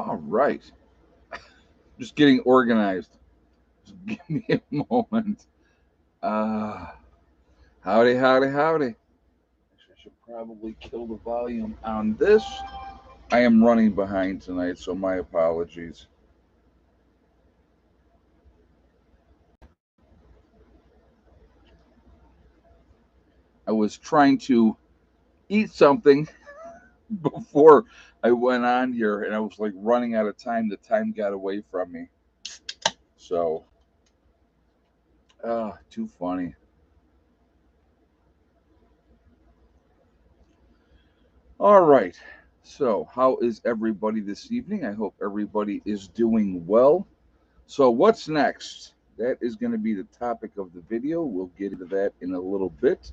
All right. Just getting organized. Just give me a moment. Uh, howdy, howdy, howdy. I should probably kill the volume on this. I am running behind tonight, so my apologies. I was trying to eat something before I went on here, and I was like running out of time. The time got away from me. So, too funny. All right. So, how is everybody this evening? I hope everybody is doing well. So, what's next? That is going to be the topic of the video. We'll get into that in a little bit.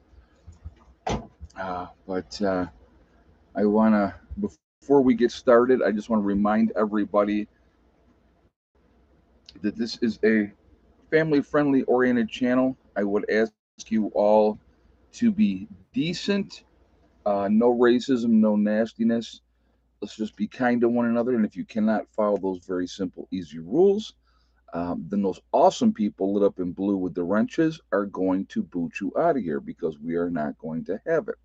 But I want to, before we get started, I just want to remind everybody that this is a family friendly oriented channel. I would ask you all to be decent, no racism, no nastiness. Let's just be kind to one another. And if you cannot follow those very simple, easy rules, then those awesome people lit up in blue with the wrenches are going to boot you out of here because we are not going to have it.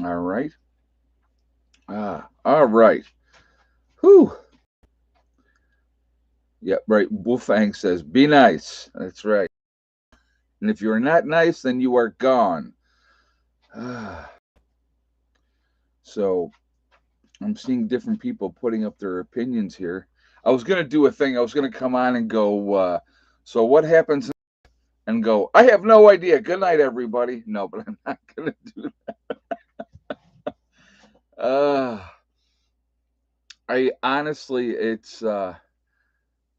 All right. All right. Whew. Yeah, right. Wolfang says, be nice. That's right. And if you're not nice, then you are gone. So I'm seeing different people putting up their opinions here. I was going to do a thing. I was going to come on and go, so what happens? And go, I have no idea. Good night, everybody. No, but I'm not going to do that. I honestly, it's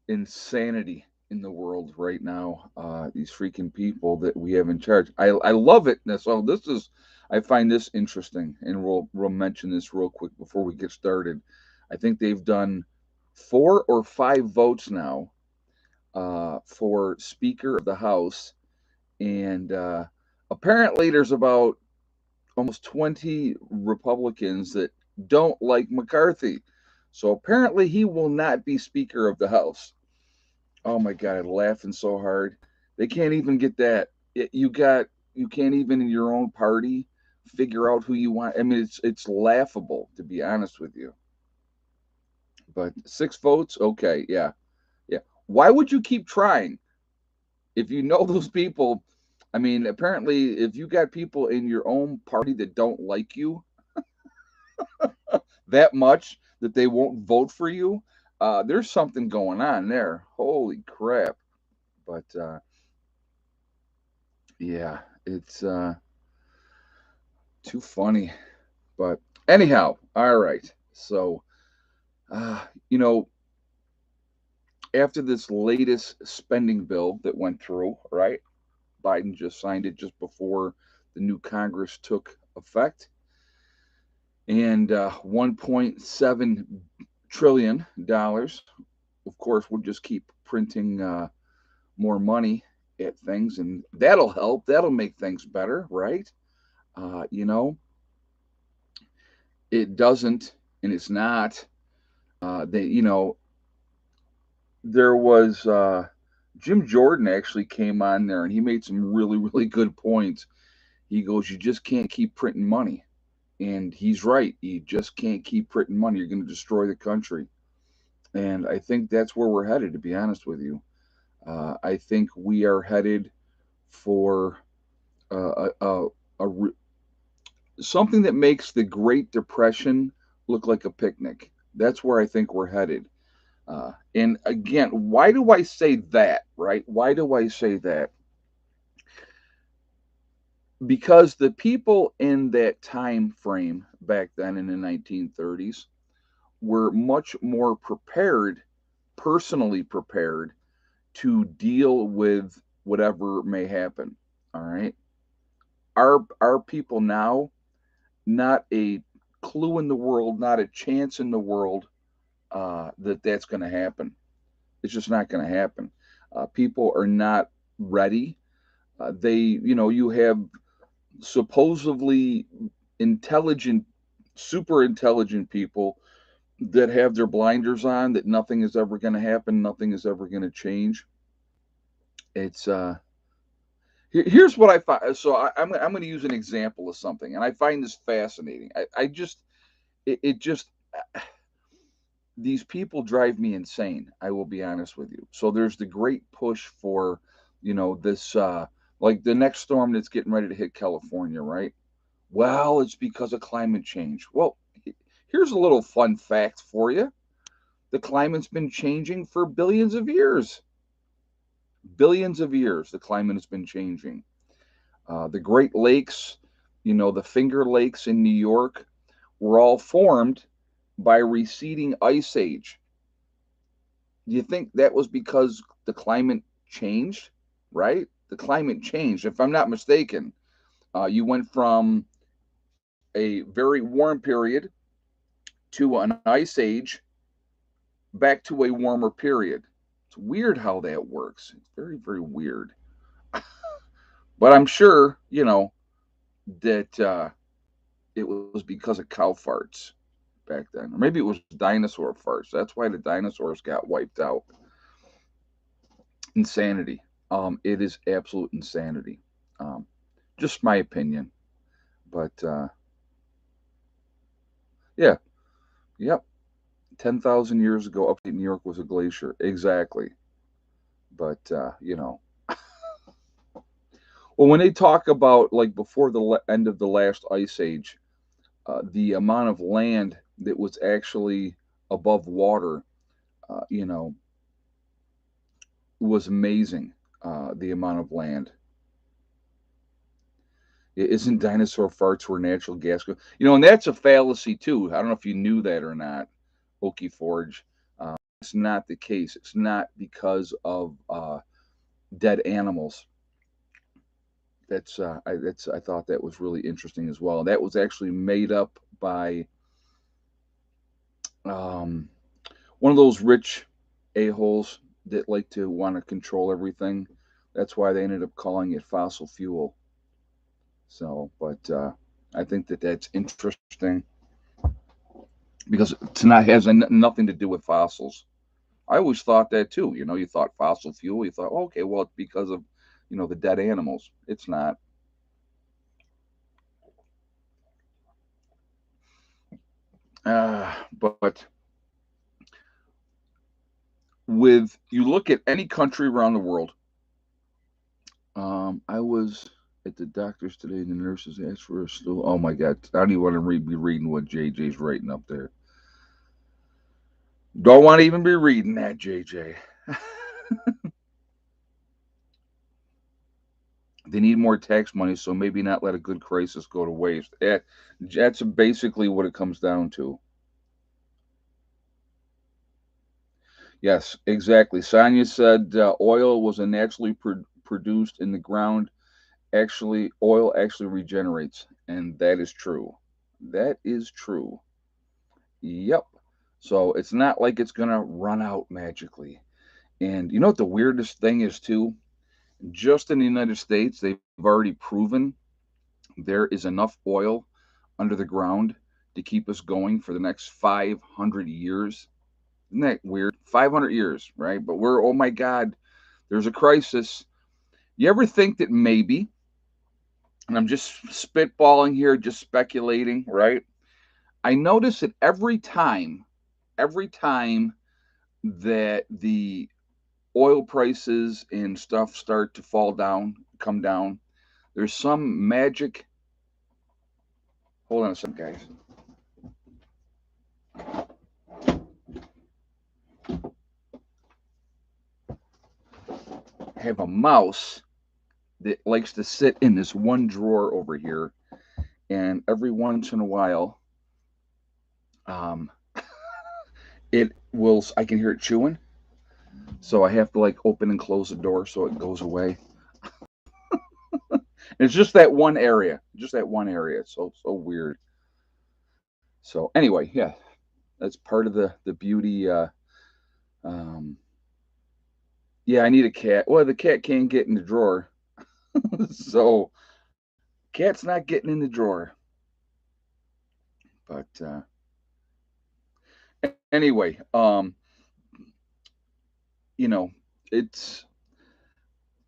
insanity in the world right now. These freaking people that we have in charge. I love it. So this is, I find this interesting, and we'll mention this real quick before we get started. I think they've done 4 or 5 votes now for Speaker of the House, and apparently there's about almost 20 Republicans that don't like McCarthy. So apparently he will not be Speaker of the House. Oh my God, I'm laughing so hard. They can't even get that. You can't even in your own party figure out who you want. I mean, it's laughable to be honest with you. But 6 votes, okay, yeah, yeah. Why would you keep trying if you know those people? I mean, apparently, if you got people in your own party that don't like you that much that they won't vote for you, there's something going on there. Holy crap! But yeah, it's too funny. But anyhow, all right. So, uh, you know, after this latest spending bill that went through, right? Biden just signed it just before the new Congress took effect, and 1.7 trillion dollars. Of course, we'll just keep printing more money at things, and that'll help. That'll make things better, right? Uh, you know, it doesn't, and it's not. They, there was Jim Jordan actually came on there, and he made some really, really good points. He goes, "You just can't keep printing money," and he's right. You just can't keep printing money. You're going to destroy the country, and I think that's where we're headed. To be honest with you, I think we are headed for uh, a, a, a something that makes the Great Depression look like a picnic. That's where I think we're headed. And again, why do I say that, right? Why do I say that? Because the people in that time frame back then in the 1930s were much more prepared, personally prepared, to deal with whatever may happen. All right. Our people now, not a clue in the world, not a chance in the world that that's going to happen. It's just not going to happen. People are not ready. You have supposedly intelligent, super intelligent people that have their blinders on, that nothing is ever going to happen, nothing is ever going to change. It's here's what I find. So I'm going to use an example of something, and I find this fascinating. I just it just these people drive me insane. I will be honest with you. So there's the great push for, this like the next storm that's getting ready to hit California, right? Well, it's because of climate change. Well, here's a little fun fact for you. The climate's been changing for billions of years. Billions of years, the climate has been changing. The Great Lakes, the Finger Lakes in New York, were all formed by receding ice age. Do you think that was because the climate changed? Right? The climate changed. If I'm not mistaken, you went from a very warm period to an ice age back to a warmer period. It's weird how that works. It's very, very weird. But I'm sure, that it was because of cow farts back then. Or maybe it was dinosaur farts. That's why the dinosaurs got wiped out. Insanity. It is absolute insanity. Um, just my opinion. But yeah, yep. 10,000 years ago, upstate New York was a glacier. Exactly. But, well, when they talk about like before the end of the last ice age, the amount of land that was actually above water, uh, you know, was amazing. The amount of land. Isn't dinosaur farts where natural gas goes? And that's a fallacy too. I don't know if you knew that or not, Okie Forge. It's not the case. It's not because of dead animals. I thought that was really interesting as well. That was actually made up by um, one of those rich a-holes that like to want to control everything. That's why they ended up calling it fossil fuel. So, but I think that that's interesting because tonight has nothing to do with fossils. I always thought that too. You thought fossil fuel. You thought, oh, okay, well, it's because of, the dead animals. It's not. But with you look at any country around the world. I was at the doctor's today, and the nurses asked for a stool. Oh my God, I don't even want to be reading what JJ's writing up there. Don't want to even be reading that, JJ. They need more tax money, so maybe not let a good crisis go to waste. That's basically what it comes down to. Yes, exactly. Sonia said oil was a naturally produced in the ground. Actually, oil actually regenerates, and that is true. That is true. Yep. So it's not like it's gonna run out magically. And you know what the weirdest thing is too? Just in the United States, they've already proven there is enough oil under the ground to keep us going for the next 500 years. Isn't that weird? 500 years, right? But we're, oh my God, there's a crisis. You ever think that maybe, and I'm just spitballing here, just speculating, right? I notice that every time that the oil prices and stuff start to fall down, come down, there's some magic. Hold on a second, guys. I have a mouse that likes to sit in this one drawer over here, and every once in a while, um, it will. I can hear it chewing, so I have to like open and close the door so it goes away. And it's just that one area, just that one area. It's so weird. So anyway, yeah, that's part of the beauty. Um, yeah, I need a cat. Well, the cat can't get in the drawer, so cat's not getting in the drawer. But Anyway, you know, it's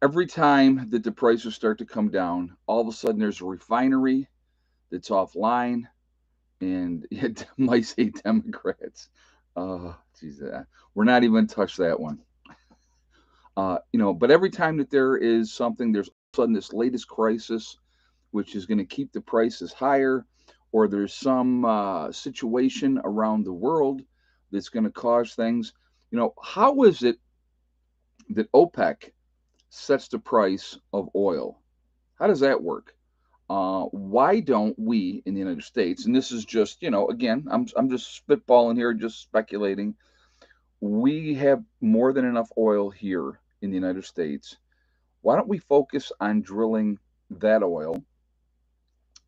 every time that the prices start to come down, all of a sudden there's a refinery that's offline, and it might say Democrats. Geez, we're not even touch that one. But every time that there is something, there's all of a sudden this latest crisis, which is going to keep the prices higher, or there's some situation around the world that's going to cause things. How is it that OPEC sets the price of oil? How does that work? Why don't we in the United States, and this is just, again, I'm just spitballing here, just speculating. We have more than enough oil here in the United States. Why don't we focus on drilling that oil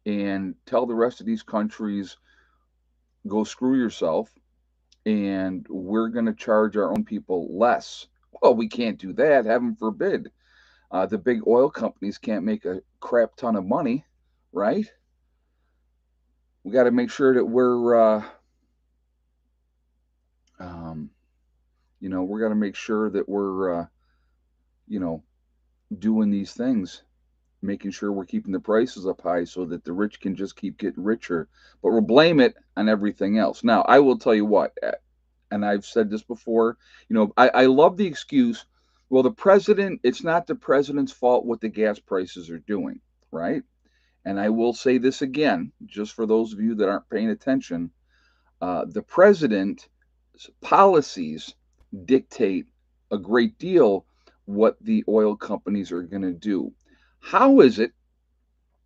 and tell the rest of these countries, go screw yourself, and we're going to charge our own people less? Well, we can't do that. Heaven forbid. The big oil companies can't make a crap ton of money, right? We got to make sure that um, we got to make sure that we're, you know, doing these things, making sure we're keeping the prices up high so that the rich can just keep getting richer. But we'll blame it on everything else. Now, I will tell you what, and I've said this before, I love the excuse, well, it's not the president's fault what the gas prices are doing, right? And I will say this again, just for those of you that aren't paying attention, the president's policies dictate a great deal what the oil companies are going to do. How is it?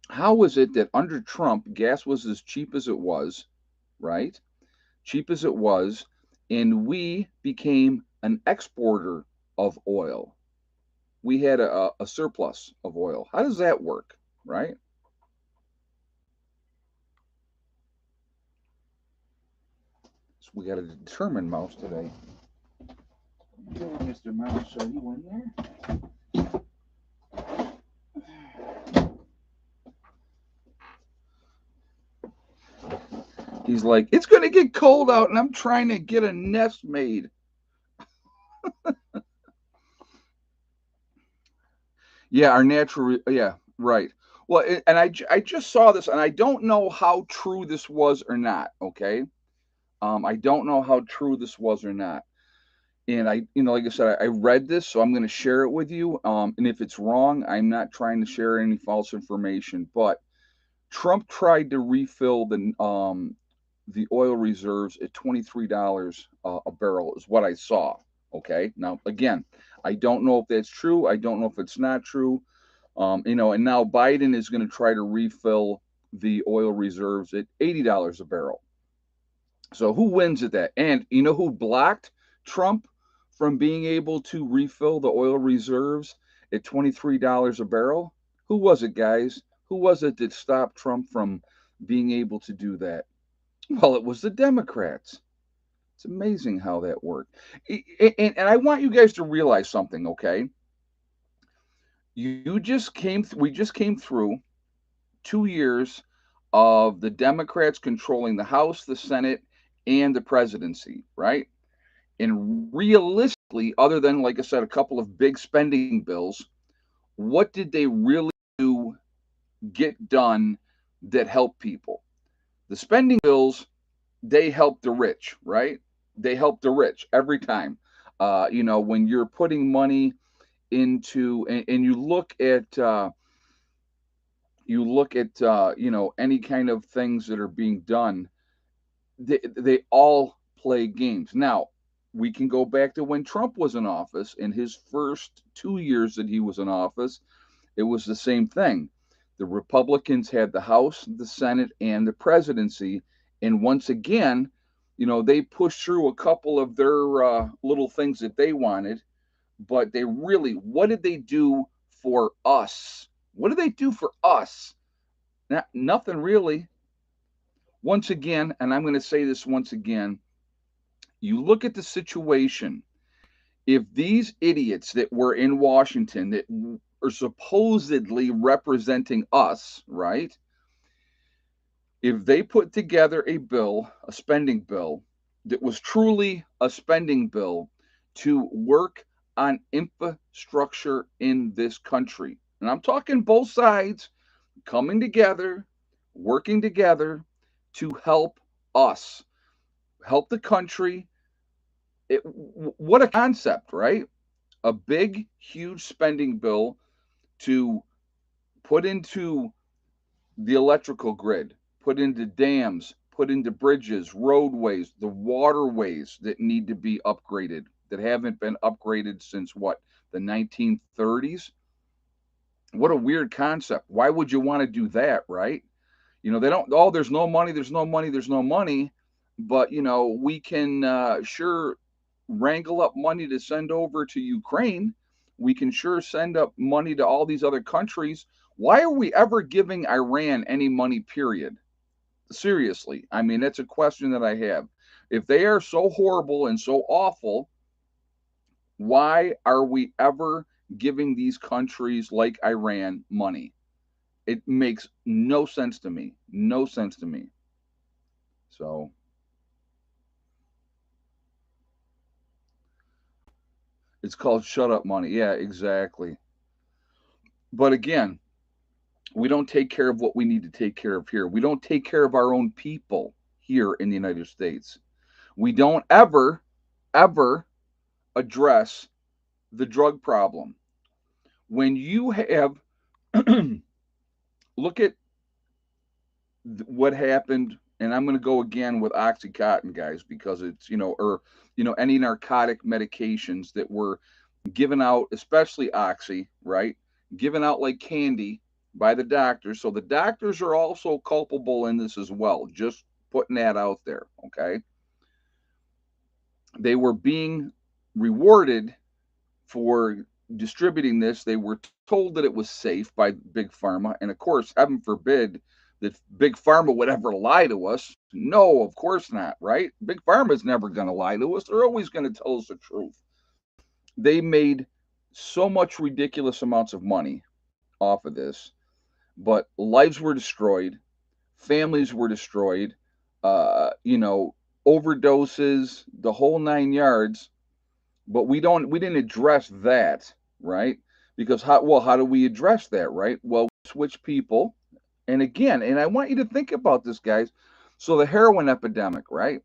How is it that under Trump, gas was as cheap as it was, right? Cheap as it was, and we became an exporter of oil. We had a surplus of oil. How does that work, right? So we got to determine Mouse today. Yeah, Mr. Mouse, are you in there? He's like, it's going to get cold out, and I'm trying to get a nest made. Yeah, our natural. Yeah, right. Well, and I just saw this, and I don't know how true this was or not. Okay, I don't know how true this was or not. And like I said, I read this, so I'm going to share it with you. And if it's wrong, I'm not trying to share any false information. But Trump tried to refill the oil reserves at $23 a barrel, is what I saw. Okay. Now, again, I don't know if that's true. I don't know if it's not true. And now Biden is going to try to refill the oil reserves at $80 a barrel. So who wins at that? And you know who blocked Trump from being able to refill the oil reserves at $23 a barrel? Who was it, guys? Who was it that stopped Trump from being able to do that? Well, it was the Democrats. It's amazing how that worked. And I want you guys to realize something, okay? We just came through 2 years of the Democrats controlling the House, the Senate, and the presidency, right? And realistically, other than, like I said, a couple of big spending bills, what did they really do, get done that helped people? The spending bills, they help the rich, right? They help the rich every time. When you're putting money into, and you look at any kind of things that are being done, they all play games. Now, we can go back to when Trump was in office. In his first 2 years that he was in office, it was the same thing. The Republicans had the House, the Senate, and the presidency. And once again, they pushed through a couple of their little things that they wanted, but what did they do for us? What did they do for us? Nothing really. Once again, and I'm going to say this once again, you look at the situation. If these idiots that were in Washington that are supposedly representing us, right? If they put together a bill, a spending bill, that was truly a spending bill to work on infrastructure in this country. And I'm talking both sides coming together, working together to help us, help the country. What a concept, right? A big, huge spending bill to put into the electrical grid, put into dams, put into bridges, roadways, the waterways that need to be upgraded that haven't been upgraded since what, the 1930s? What a weird concept. Why would you want to do that, right? They don't, oh, there's no money, there's no money, there's no money. But, we can sure wrangle up money to send over to Ukraine. We can sure send up money to all these other countries. Why are we ever giving Iran any money, period? Seriously. I mean, that's a question that I have. If they are so horrible and so awful, why are we ever giving these countries like Iran money? It makes no sense to me. No sense to me. So it's called shut up money. Yeah, exactly. But again, we don't take care of what we need to take care of here. We don't take care of our own people here in the United States. We don't ever address the drug problem. When you have, look at what happened, and I'm going to go again with Oxycontin, guys, because it's, or, any narcotic medications that were given out, especially Oxy, right? Given out like candy by the doctors. So the doctors are also culpable in this as well. Just putting that out there, okay? They were being rewarded for distributing this. They were told that it was safe by Big Pharma. And of course, heaven forbid that Big Pharma would ever lie to us. No, of course not, right? Big Pharma is never going to lie to us. They're always going to tell us the truth. They made so much ridiculous amounts of money off of this, but lives were destroyed, families were destroyed, uh, you know, overdoses, the whole 9 yards. But we didn't address that, right? Because how do we address that, right? Well, we switch people, and again, and I want you to think about this, guys. So the heroin epidemic, right?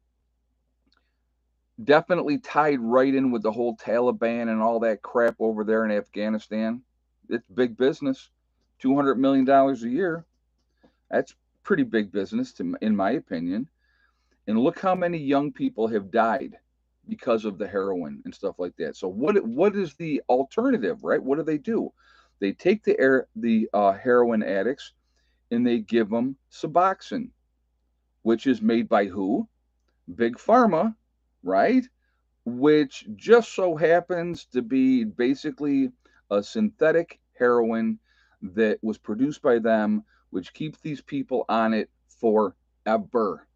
Definitely tied right in with the whole Taliban and all that crap over there in Afghanistan. It's big business. $200 million a year. That's pretty big business, in my opinion. And look how many young people have died because of the heroin and stuff like that. So what is the alternative, right? What do? They take the heroin addicts and they give them Suboxone, which is made by who? Big Pharma, right? Which just so happens to be basically a synthetic heroin that was produced by them, which keeps these people on it forever.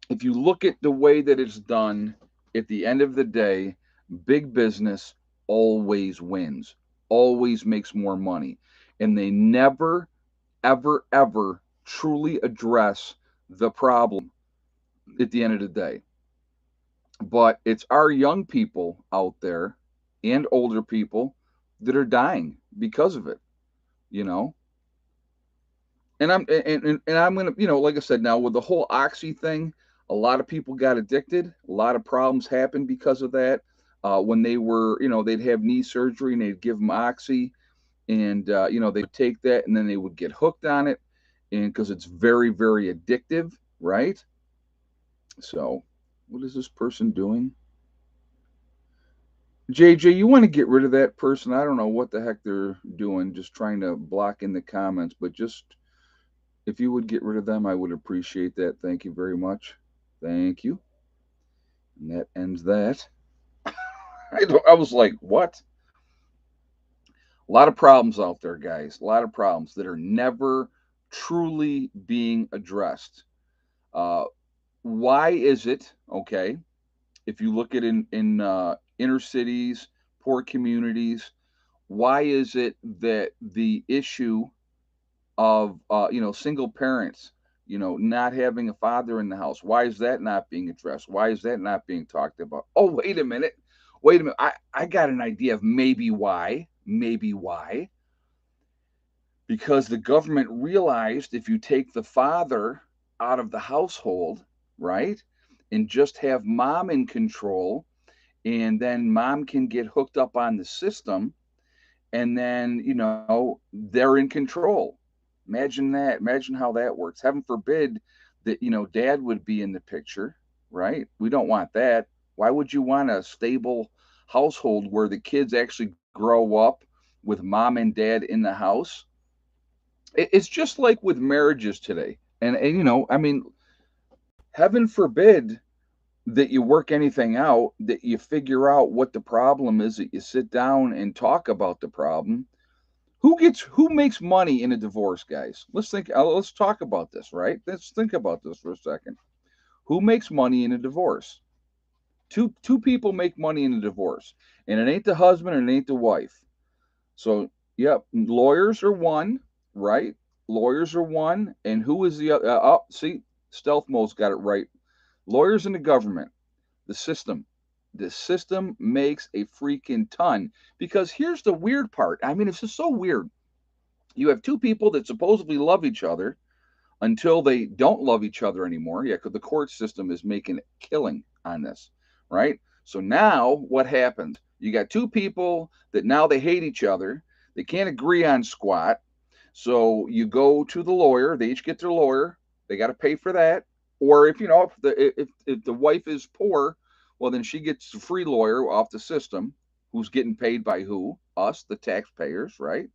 If you look at the way that it's done, at the end of the day, big business always wins, always makes more money. And they never, ever truly address the problem at the end of the day. But it's our young people out there and older people that are dying because of it, you know. And I'm gonna, like I said, now with the whole oxy thing, a lot of people got addicted. A lot of problems happened because of that. When they were, they'd have knee surgery and they'd give them oxy, and they'd take that and then they would get hooked on it, and because it's very, very addictive, right? So, what is this person doing? JJ, you want to get rid of that person? I don't know what the heck they're doing, just trying to block in the comments, but just if you would get rid of them, I would appreciate that. Thank you very much. Thank you. And that ends that. I was like, what? A lot of problems out there, guys. A lot of problems that are never truly being addressed. Uh, why is it, okay, if you look at in inner cities, poor communities, why is it that the issue of single parents, not having a father in the house. Why is that not being addressed? Why is that not being talked about? Oh, wait a minute. Wait a minute. I got an idea of maybe why. Maybe why. Because the government realized if you take the father out of the household, right, and just have mom in control, and then mom can get hooked up on the system, and then they're in control. Imagine that. Imagine how that works. Heaven forbid that dad would be in the picture, right? We don't want that. Why would you want a stable household where the kids actually grow up with mom and dad in the house? It's just like with marriages today. And I mean, heaven forbid that you work anything out, that you figure out what the problem is, that you sit down and talk about the problem. Who makes money in a divorce, guys? Let's talk about this, right? Let's think about this for a second. Who makes money in a divorce? Two people make money in a divorce, and it ain't the husband and it ain't the wife. So, yep, lawyers are one, right? Lawyers are one, and who is the other? Oh, see, Stealth Mode's got it right. Lawyers in the government, the system. The system makes a freaking ton. Because here's the weird part. I mean, it's just so weird. You have two people that supposedly love each other until they don't love each other anymore. Yeah, because the court system is making a killing on this, right? So now what happens? You got two people that now they hate each other. They can't agree on squat. So you go to the lawyer. They each get their lawyer. They got to pay for that. Or if the wife is poor, well then she gets a free lawyer off the system. Who's getting paid by who? Us, the taxpayers, right?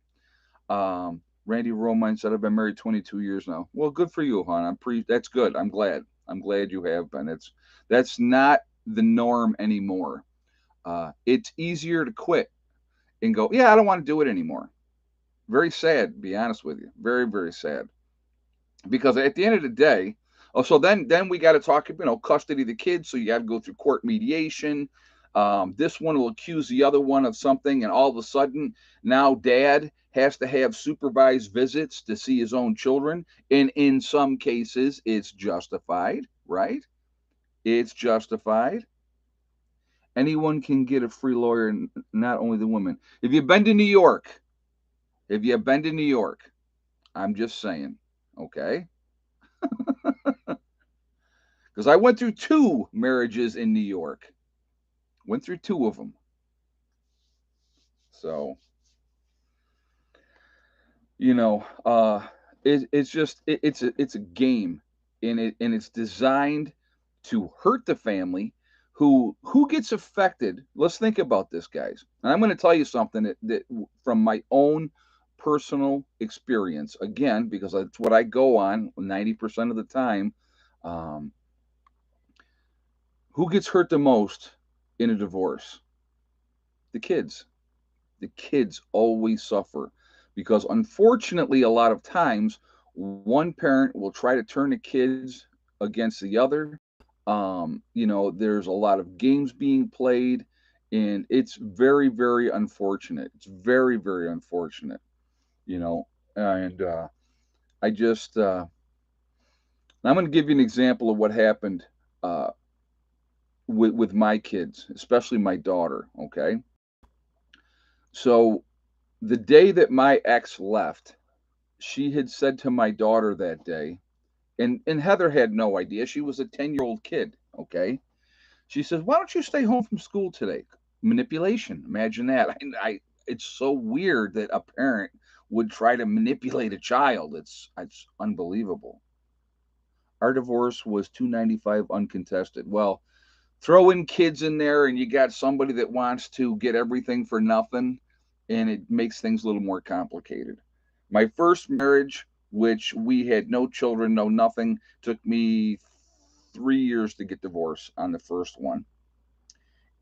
Randy Romine said, I've been married 22 years now. Well, good for you, hon. That's good. I'm glad. I'm glad you have been. That's not the norm anymore. It's easier to quit and go, yeah, I don't want to do it anymore. Very sad, to be honest with you. Very, very sad. Because at the end of the day, oh, so then we got to talk, custody of the kids. So you got to go through court mediation. This one will accuse the other one of something, and all of a sudden now dad has to have supervised visits to see his own children, and in some cases it's justified, right? It's justified. Anyone can get a free lawyer, not only the women. If you've been to New York, if you've been to New York, I'm just saying, okay? Because I went through two marriages in New York. Went through two of them. So, you know, it's just it's a game, and it's designed to hurt the family. Who gets affected? Let's think about this, guys. And I'm going to tell you something that from my own personal experience, again, because that's what I go on 90% of the time. Um, who gets hurt the most in a divorce? The kids. The kids always suffer because unfortunately a lot of times one parent will try to turn the kids against the other. There's a lot of games being played, and it's very, very unfortunate. It's very, very unfortunate. you know and I just I'm going to give you an example of what happened uh, with my kids, especially my daughter. Okay, so the day that my ex left, she had said to my daughter that day, and Heather had no idea. She was a 10-year-old kid, okay? She says, "Why don't you stay home from school today?" Manipulation. Imagine that. It's so weird that a parent would try to manipulate a child. It's unbelievable. Our divorce was 295 uncontested. Well, throw in kids in there and you got somebody that wants to get everything for nothing, and it makes things a little more complicated. My first marriage, which we had no children, no nothing, took me 3 years to get divorced on the first one.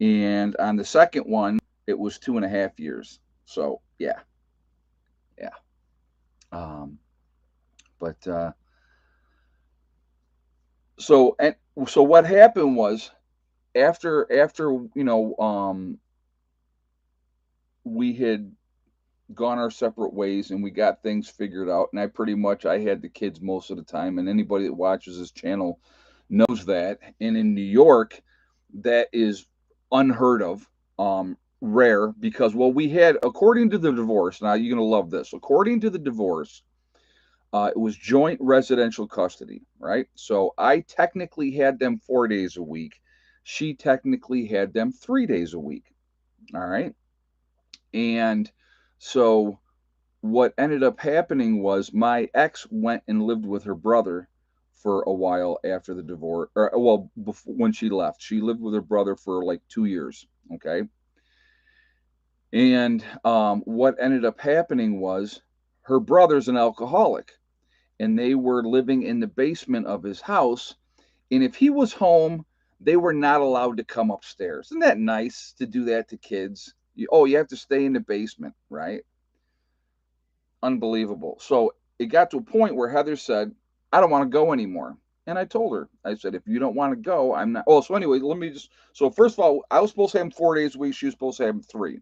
And on the second one, it was 2.5 years. So yeah, yeah. Um, but so and so what happened was after we had gone our separate ways and we got things figured out. And I had the kids most of the time. And anybody that watches this channel knows that. And in New York, that is unheard of, rare because, well, we had, according to the divorce, now you're going to love this. According to the divorce, it was joint residential custody, right? So I technically had them 4 days a week. She technically had them 3 days a week. All right. And so what ended up happening was my ex went and lived with her brother for a while after the divorce, or well, before, when she left, she lived with her brother for like 2 years. Okay. And what ended up happening was her brother's an alcoholic and they were living in the basement of his house. And if he was home, they were not allowed to come upstairs. Isn't that nice to do that to kids? You have to stay in the basement, right? Unbelievable. So it got to a point where Heather said, I don't want to go anymore. And I told her, I said, if you don't want to go, I'm not. Oh, so anyway, let me just. So, first of all, I was supposed to have him 4 days a week. She was supposed to have him three.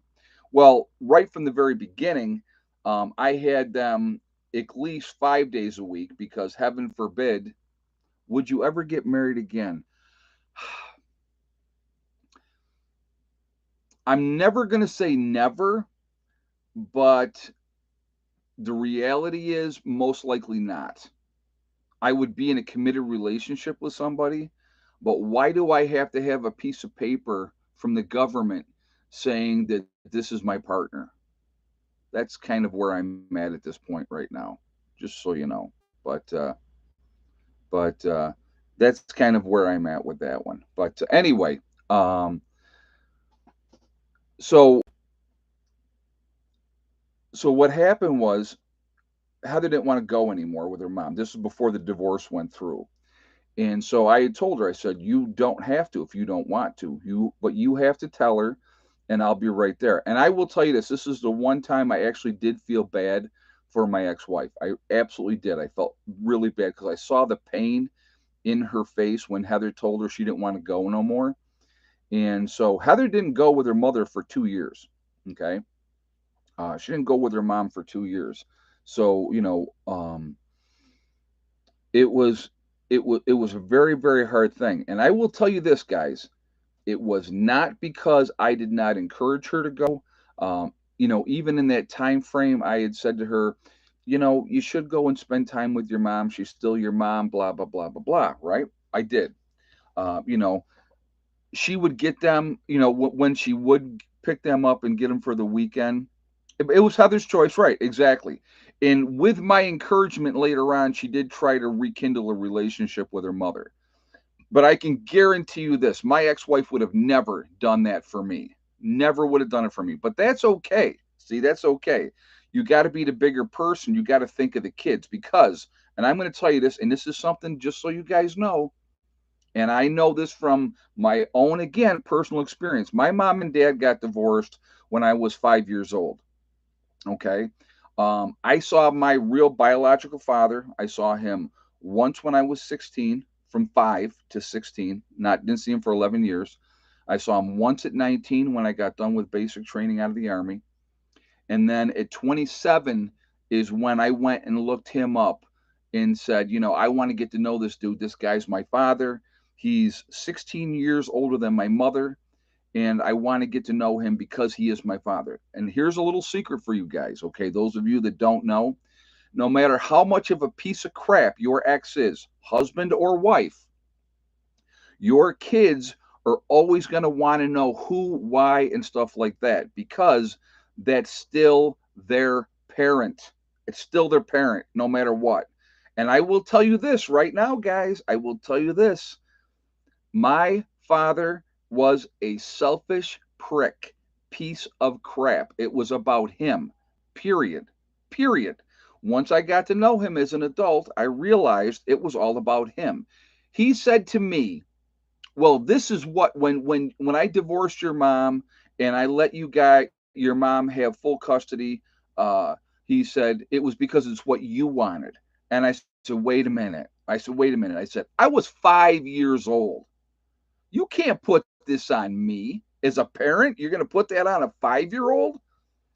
Well, right from the very beginning, I had them at least 5 days a week because heaven forbid, would you ever get married again? I'm never going to say never, but the reality is most likely not. I would be in a committed relationship with somebody, but why do I have to have a piece of paper from the government saying that this is my partner? That's kind of where I'm at this point right now, just so you know. But that's kind of where I'm at with that one. But anyway, um, so so what happened was Heather didn't want to go anymore with her mom. This was before the divorce went through. And so I had told her, I said, you don't have to if you don't want to. But you have to tell her, and I'll be right there. And I will tell you this: this is the one time I actually did feel bad for my ex-wife. I absolutely did. I felt really bad because I saw the pain in her face when Heather told her she didn't want to go no more. And so Heather didn't go with her mother for 2 years. Okay, she didn't go with her mom for 2 years. So it was it was a very, very hard thing. And I will tell you this, guys, it was not because I did not encourage her to go. Even in that time frame, I had said to her, you should go and spend time with your mom. She's still your mom, blah blah blah blah blah, right? I did. uh, you know she would get them, when she would pick them up and get them for the weekend. It was Heather's choice, right? Exactly. And with my encouragement later on, she did try to rekindle a relationship with her mother. But I can guarantee you this: my ex wife would have never done that for me. Never would have done it for me. But that's okay. See, that's okay. You got to be the bigger person. You got to think of the kids because, and I'm going to tell you this, and this is something just so you guys know, and I know this from my own, again, personal experience. My mom and dad got divorced when I was 5 years old. Okay. I saw my real biological father. I saw him once when I was 16, from 5 to 16. Not didn't see him for 11 years. I saw him once at 19 when I got done with basic training out of the Army. And then at 27 is when I went and looked him up and said, I want to get to know this dude. This guy's my father. He's 16 years older than my mother, and I want to get to know him because he is my father. And here's a little secret for you guys, okay? Those of you that don't know, no matter how much of a piece of crap your ex is, husband or wife, your kids are always going to want to know who, why, and stuff like that because that's still their parent. It's still their parent, no matter what. And I will tell you this right now, guys. I will tell you this. My father was a selfish prick, piece of crap. It was about him, period. Period. Once I got to know him as an adult, I realized it was all about him. He said to me, well, this is what when I divorced your mom and I let your mom have full custody, uh, he said it was because it's what you wanted. And I said, wait a minute. I said, I was 5 years old. You can't put this on me as a parent. You're going to put that on a 5-year old?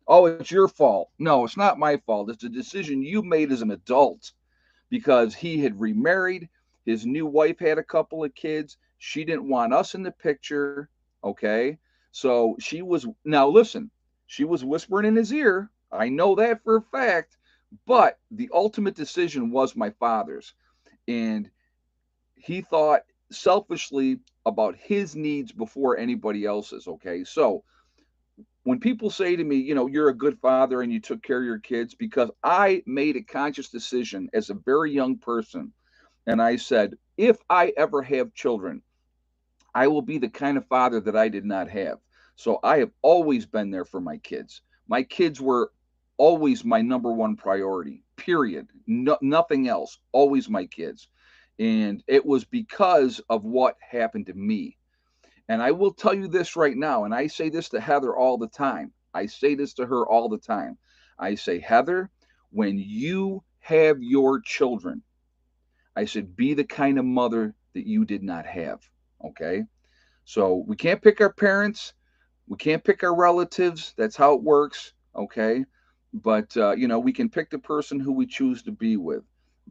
Oh, it's your fault. No, it's not my fault. It's a decision you made as an adult because he had remarried. His new wife had a couple of kids. She didn't want us in the picture. Okay. So she was, now listen, she was whispering in his ear. I know that for a fact. But the ultimate decision was my father's. And he thought selfishly about his needs before anybody else's. Okay. So when people say to me, you're a good father and you took care of your kids, because I made a conscious decision as a very young person. And I said, if I ever have children, I will be the kind of father that I did not have. So I have always been there for my kids. My kids were always my number one priority, period. No, nothing else, always my kids. And it was because of what happened to me. And I will tell you this right now, and I say this to Heather all the time. I say this to her all the time. I say, Heather, when you have your children, I said, be the kind of mother that you did not have. Okay. So we can't pick our parents. We can't pick our relatives. That's how it works. Okay. But, we can pick the person who we choose to be with.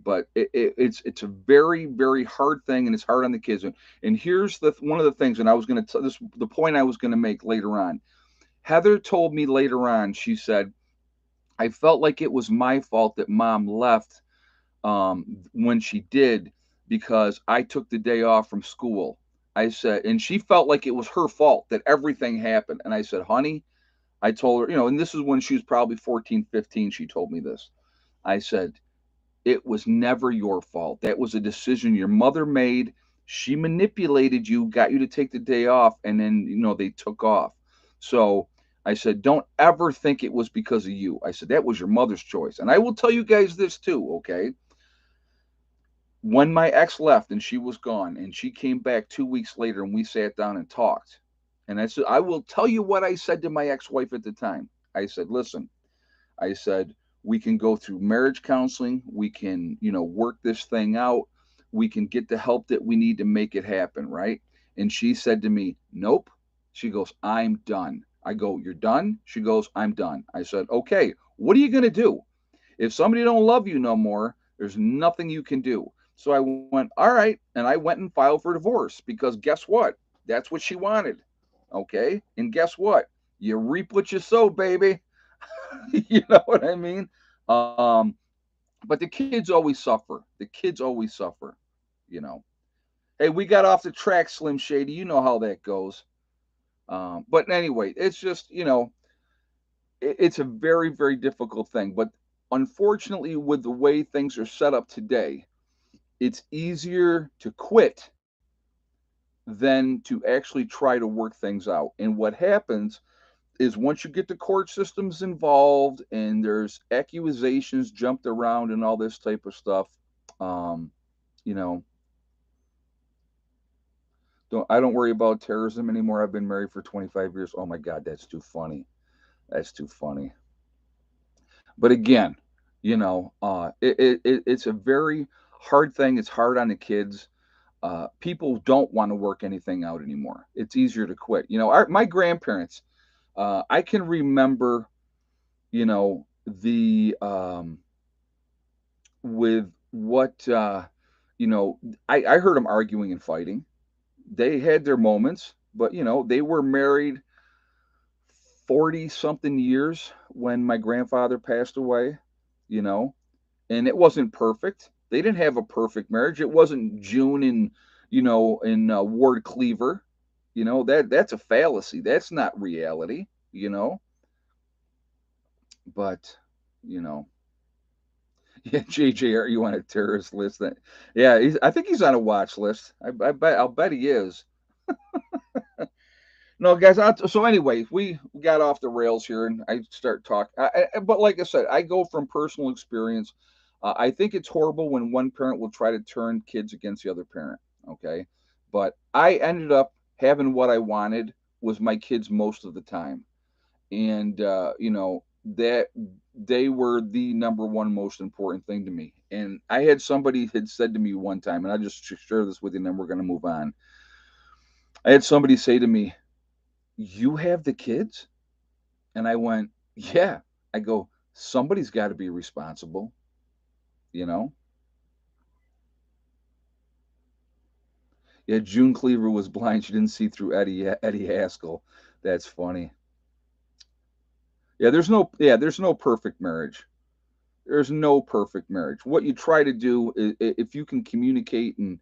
But it's a very, very hard thing, and it's hard on the kids. And here's the one of the things, and I was going to this the point I was going to make later on. Heather told me later on. She said, I felt like it was my fault that mom left when she did, because I took the day off from school. I said, and she felt like it was her fault that everything happened. And I said, honey, I told her, and this is when she was probably 14, 15. She told me this. I said, it was never your fault. That was a decision your mother made. She manipulated you, got you to take the day off, and then, they took off. So I said, don't ever think it was because of you. I said, that was your mother's choice. And I will tell you guys this too, okay? When my ex left and she was gone, and she came back 2 weeks later, and we sat down and talked. And I said, I will tell you what I said to my ex wife at the time. I said, listen, I said, we can go through marriage counseling. We can, work this thing out. We can get the help that we need to make it happen, right? And she said to me, nope. She goes, I'm done. I go, you're done? She goes, I'm done. I said, okay, what are you going to do? If somebody don't love you no more, there's nothing you can do. So I went, all right. And I went and filed for divorce, because guess what? That's what she wanted. Okay. And guess what? You reap what you sow, baby. You know what I mean? Um, but the kids always suffer. The kids always suffer, you know. Hey, we got off the track, Slim Shady. You know how that goes. But anyway, it's just, it's a very, very difficult thing. But unfortunately, with the way things are set up today, it's easier to quit than to actually try to work things out. And what happens is, once you get the court systems involved and there's accusations jumped around and all this type of stuff, um, you know, I don't worry about terrorism anymore. I've been married for 25 years. Oh my God, that's too funny. That's too funny. But again, it's a very hard thing. It's hard on the kids. People don't want to work anything out anymore. It's easier to quit. My grandparents. I can remember, the with what I heard them arguing and fighting. They had their moments, but they were married 40 something years when my grandfather passed away, you know, and it wasn't perfect. They didn't have a perfect marriage. It wasn't June in Ward Cleaver. That's a fallacy. That's not reality, but you know, yeah, JJ, you on a terrorist list? Yeah, I think he's on a watch list. I'll bet he is. No, guys. So anyway, we got off the rails here, and I start talking. But like I said, I go from personal experience. I think it's horrible when one parent will try to turn kids against the other parent. Okay, but I ended up having what I wanted was my kids most of the time, and that they were the number one most important thing to me. And I had somebody had said to me one time, and I just share this with you, and then we're going to move on. I had somebody say to me, you have the kids? And I went, Yeah. I go, somebody's got to be responsible, you know? Yeah, June Cleaver was blind. She didn't see through Eddie Haskell. That's funny. There's no perfect marriage. There's no perfect marriage. What you try to do is if you can communicate and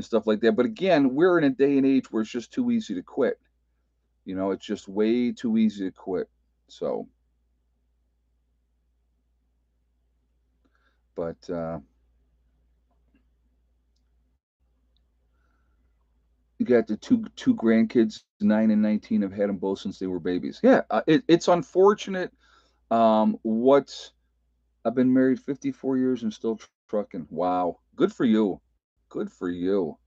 stuff like that. But again, we're in a day and age where it's just too easy to quit. It's just way too easy to quit. So, but you got the two grandkids, 9 and 19, have had them both since they were babies. Yeah, it's unfortunate. What I've been married 54 years and still trucking. Wow, good for you. Good for you.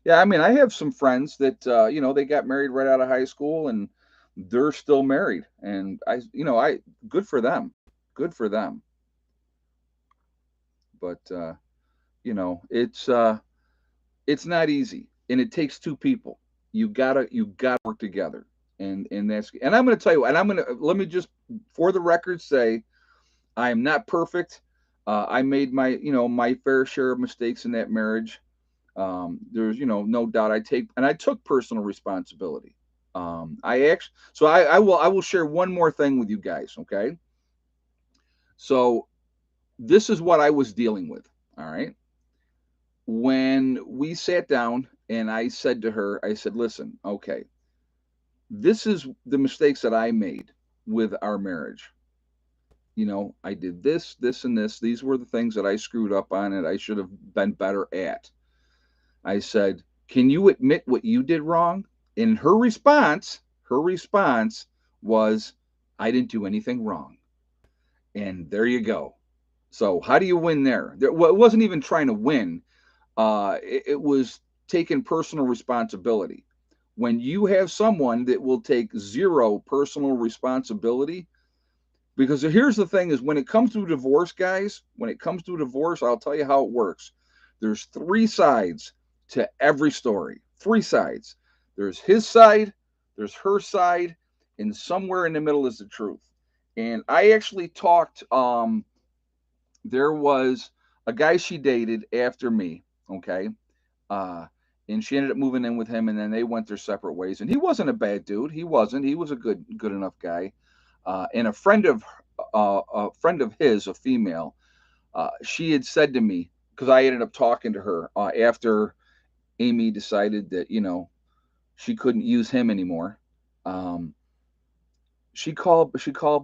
Yeah, I mean, I have some friends that they got married right out of high school and they're still married, and I good for them. Good for them. But it's not easy, and it takes two people. You gotta work together, and I'm gonna tell you, and I'm gonna let me just for the record say I am not perfect. I made my fair share of mistakes in that marriage. There's no doubt I took personal responsibility. I will share one more thing with you guys. Okay, so this is what I was dealing with. All right, when we sat down and I said to her, I said, listen, okay, this is the mistakes that I made with our marriage. I did this, and this. These were the things that I screwed up on and I should have been better at. I said, can you admit what you did wrong? And her response was, I didn't do anything wrong. And there you go. So how do you win there? Well, it wasn't even trying to win. It was taking personal responsibility. When you have someone that will take zero personal responsibility, because here's the thing is when it comes to divorce, guys, when it comes to divorce, I'll tell you how it works. There's three sides to every story. Three sides. There's his side, there's her side, and somewhere in the middle is the truth. And I actually talked there was a guy she dated after me, okay? Uh, and she ended up moving in with him, and then they went their separate ways. And he wasn't a bad dude. He wasn't. He was a good enough guy. And a friend of his, a female, she had said to me because I ended up talking to her after Amy decided that she couldn't use him anymore. Um, she called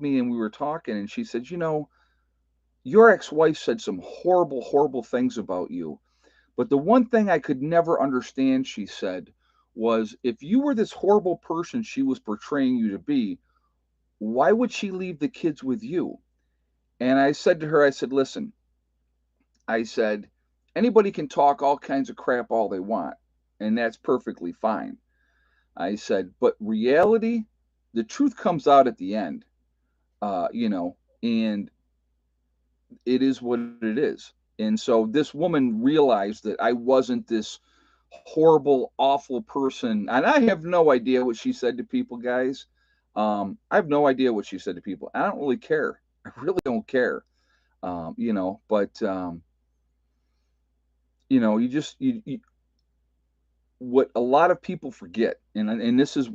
me and we were talking, and she said, your ex-wife said some horrible, horrible things about you. But the one thing I could never understand, she said, was if you were this horrible person she was portraying you to be, why would she leave the kids with you? And I said to her, I said, listen, I said, anybody can talk all kinds of crap all they want, and that's perfectly fine. I said, but reality, the truth comes out at the end, and it is what it is. And so this woman realized that I wasn't this horrible, awful person. And I have no idea what she said to people, guys. I have no idea what she said to people. I don't really care. I really don't care. But you just what a lot of people forget, and this is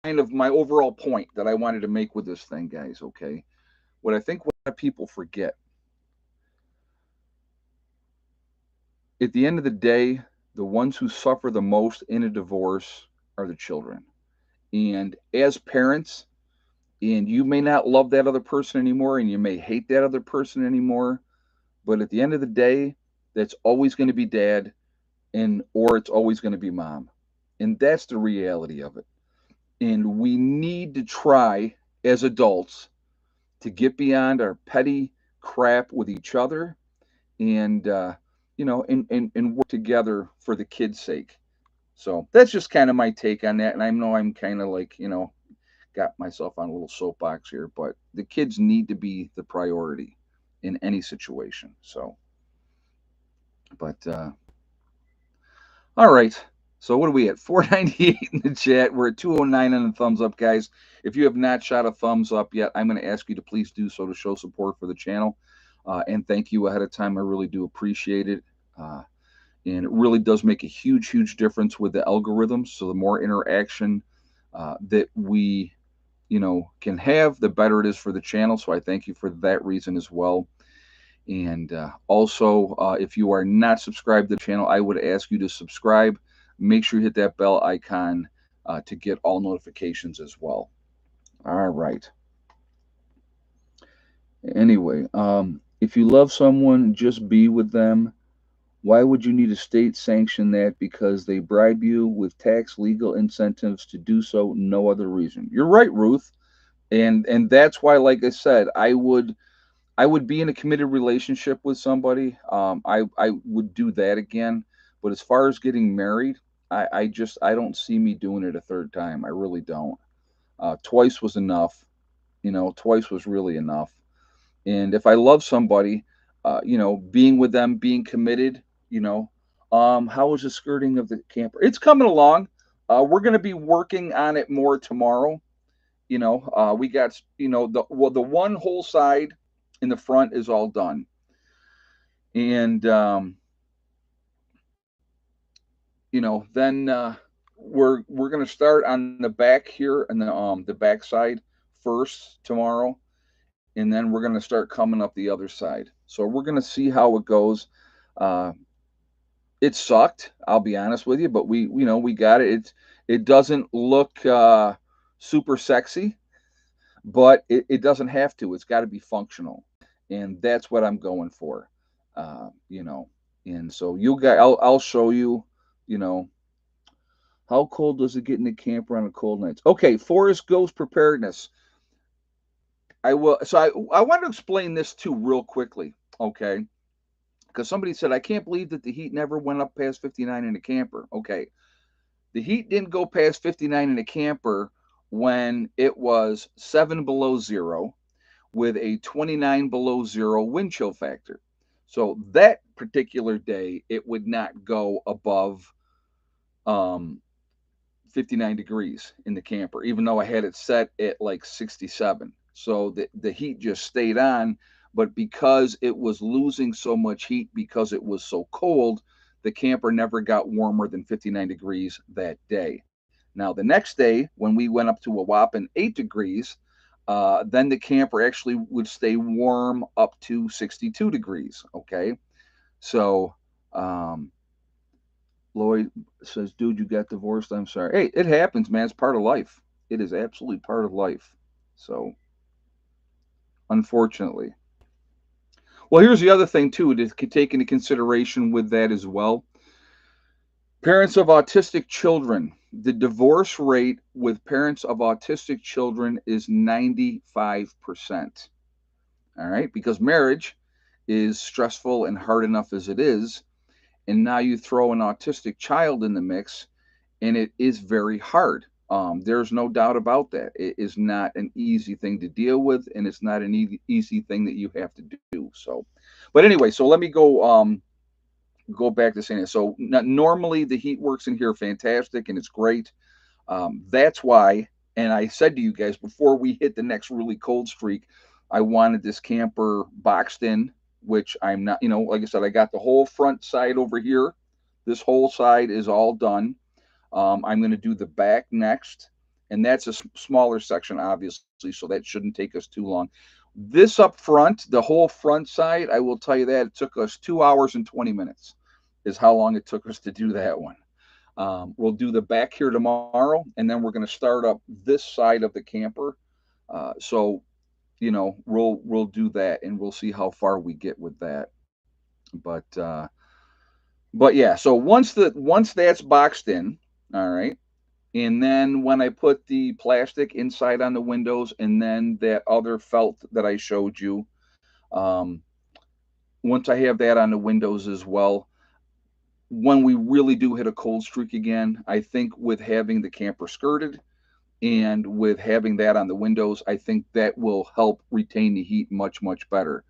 kind of my overall point that I wanted to make with this thing, guys. Okay, what I think what a lot of people forget at the end of the day, the ones who suffer the most in a divorce are the children. And as parents, and you may not love that other person anymore, and you may hate that other person anymore, but at the end of the day, that's always going to be dad, and or it's always going to be mom. And that's the reality of it. And we need to try as adults to get beyond our petty crap with each other and and work together for the kids' sake. So that's just kind of my take on that. And I know I'm kind of like, got myself on a little soapbox here, but the kids need to be the priority in any situation. So, but all right. So what are we at? 498 in the chat. We're at 209 on the thumbs up, guys. If you have not shot a thumbs up yet, I'm going to ask you to please do so to show support for the channel. And thank you ahead of time. I really do appreciate it. Uh, and it really does make a huge, huge difference with the algorithms. So the more interaction that we, can have, the better it is for the channel. So I thank you for that reason as well. And also, if you are not subscribed to the channel, I would ask you to subscribe. Make sure you hit that bell icon to get all notifications as well. All right. Anyway, if you love someone, just be with them. Why would you need a state sanction that? Because they bribe you with tax legal incentives to do so, no other reason. You're right, Ruth. And that's why, like I said, I would be in a committed relationship with somebody. I would do that again. But as far as getting married, I don't see me doing it a third time. I really don't. Twice was enough. Twice was really enough. And if I love somebody, being with them, being committed, how is the skirting of the camper? It's coming along. We're going to be working on it more tomorrow. We got, the one whole side in the front is all done. And, then we're going to start on the back here and the back side first tomorrow. And then we're going to start coming up the other side. So we're going to see how it goes. Uh, it sucked, I'll be honest with you, but we got it. It doesn't look super sexy, but it doesn't have to. It's got to be functional, and that's what I'm going for. Uh, you know, and so you guys, I'll show you. You know, how cold does it get in the camper on a cold night? Okay, forest ghost preparedness. I will. So I want to explain this too real quickly. Okay, because somebody said I can't believe that the heat never went up past 59 in the camper. Okay, the heat didn't go past 59 in the camper when it was 7 below 0 with a 29 below 0 wind chill factor. So that particular day, it would not go above um, 59 degrees in the camper, even though I had it set at like 67. So the heat just stayed on. But because it was losing so much heat because it was so cold, the camper never got warmer than 59 degrees that day. Now, the next day, when we went up to a whopping 8 degrees, then the camper actually would stay warm up to 62 degrees. Okay. So, Lloyd says, dude, you got divorced. I'm sorry. Hey, it happens, man. It's part of life. It is absolutely part of life. So, unfortunately. Well, here's the other thing, too, to take into consideration with that as well. Parents of autistic children. The divorce rate with parents of autistic children is 95%. All right, because marriage is stressful and hard enough as it is. And now you throw an autistic child in the mix, and it is very hard. There's no doubt about that. It is not an easy thing to deal with, and it's not an easy thing that you have to do. So, but anyway, so let me go back to saying it. So normally the heat works in here fantastic, and it's great. That's why, and I said to you guys before we hit the next really cold streak, I wanted this camper boxed in, which I'm not, like I said, I got the whole front side over here. This whole side is all done. I'm going to do the back next, and that's a smaller section, obviously, so that shouldn't take us too long. This up front, the whole front side, I will tell you that it took us 2 hours and 20 minutes is how long it took us to do that one. We'll do the back here tomorrow, and then we're going to start up this side of the camper. So, we'll do that, and we'll see how far we get with that. But yeah. So once that's boxed in, all right, and then when I put the plastic inside on the windows, and then that other felt that I showed you, um, once I have that on the windows as well, when we really do hit a cold streak again, I think with having the camper skirted and with having that on the windows, I think that will help retain the heat much, much better.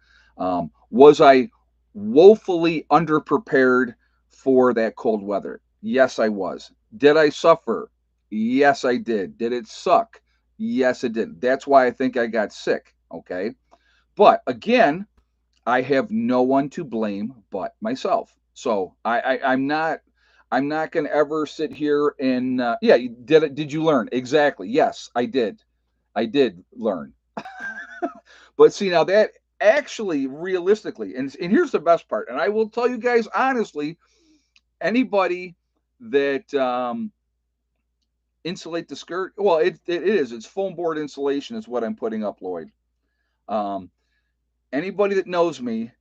Was I woefully underprepared for that cold weather? Yes, I was. Did I suffer? Yes, I did. Did it suck? Yes, it did. That's why I think I got sick. Okay. But again, I have no one to blame but myself. So I'm not going to ever sit here and yeah, did you learn? Exactly. Yes, I did. I did learn. But see now that actually realistically, and here's the best part, and I will tell you guys honestly, anybody that insulate the skirt, well, it is. It's foam board insulation is what I'm putting up, Lloyd. Um, Anybody that knows me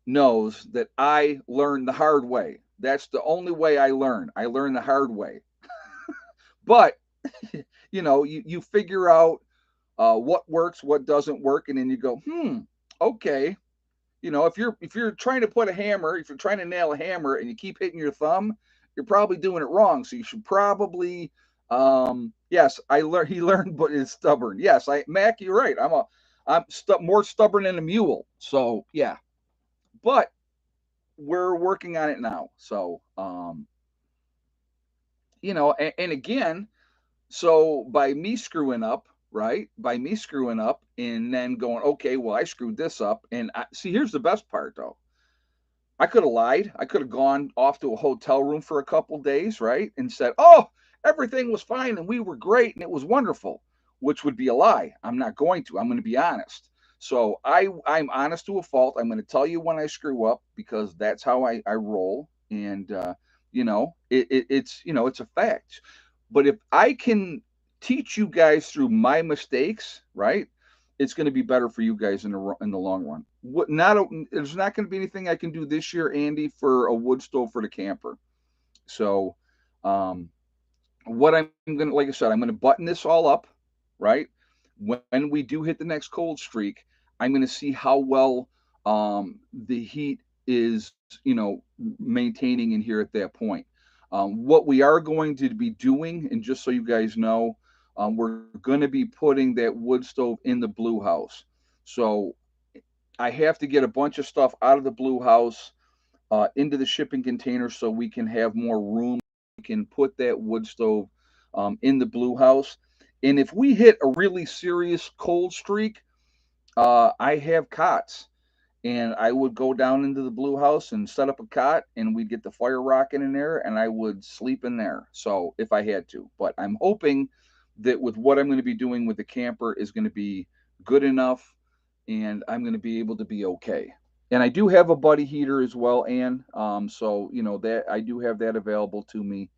knows that I learn the hard way. That's the only way I learn. I learn the hard way. But you figure out what works, what doesn't work, and then you go, okay. If you're trying to put a hammer, if you're trying to nail a hammer and you keep hitting your thumb, you're probably doing it wrong. So you should probably, yes, I learned. He learned, but is stubborn. Yes, Mac, you're right. I'm more stubborn than a mule. So yeah, but we're working on it now. So and again, so by me screwing up, right? By me screwing up and then going, okay, well, I screwed this up. And see, here's the best part though. I could have lied. I could have gone off to a hotel room for a couple days, right? And said, oh, everything was fine and we were great and it was wonderful, which would be a lie. I'm not going to. I'm going to be honest. So I'm honest to a fault. I'm going to tell you when I screw up because that's how I roll. And, it's a fact. But if I can teach you guys through my mistakes, right? It's going to be better for you guys in the long run. There's not going to be anything I can do this year, Andy, for a wood stove for the camper. So, um, what I'm going to, like I said, I'm going to button this all up, right? When we do hit the next cold streak, I'm going to see how well the heat is, maintaining in here at that point. What we are going to be doing, and just so you guys know, we're going to be putting that wood stove in the blue house. So I have to get a bunch of stuff out of the blue house into the shipping container so we can have more room. We can put that wood stove in the blue house. And if we hit a really serious cold streak, I have cots. And I would go down into the blue house and set up a cot, and we'd get the fire rocking in there, and I would sleep in there. So if I had to, but I'm hoping that with what I'm going to be doing with the camper is going to be good enough, and I'm going to be able to be okay. And I do have a buddy heater as well, Ann. So that I do have that available to me,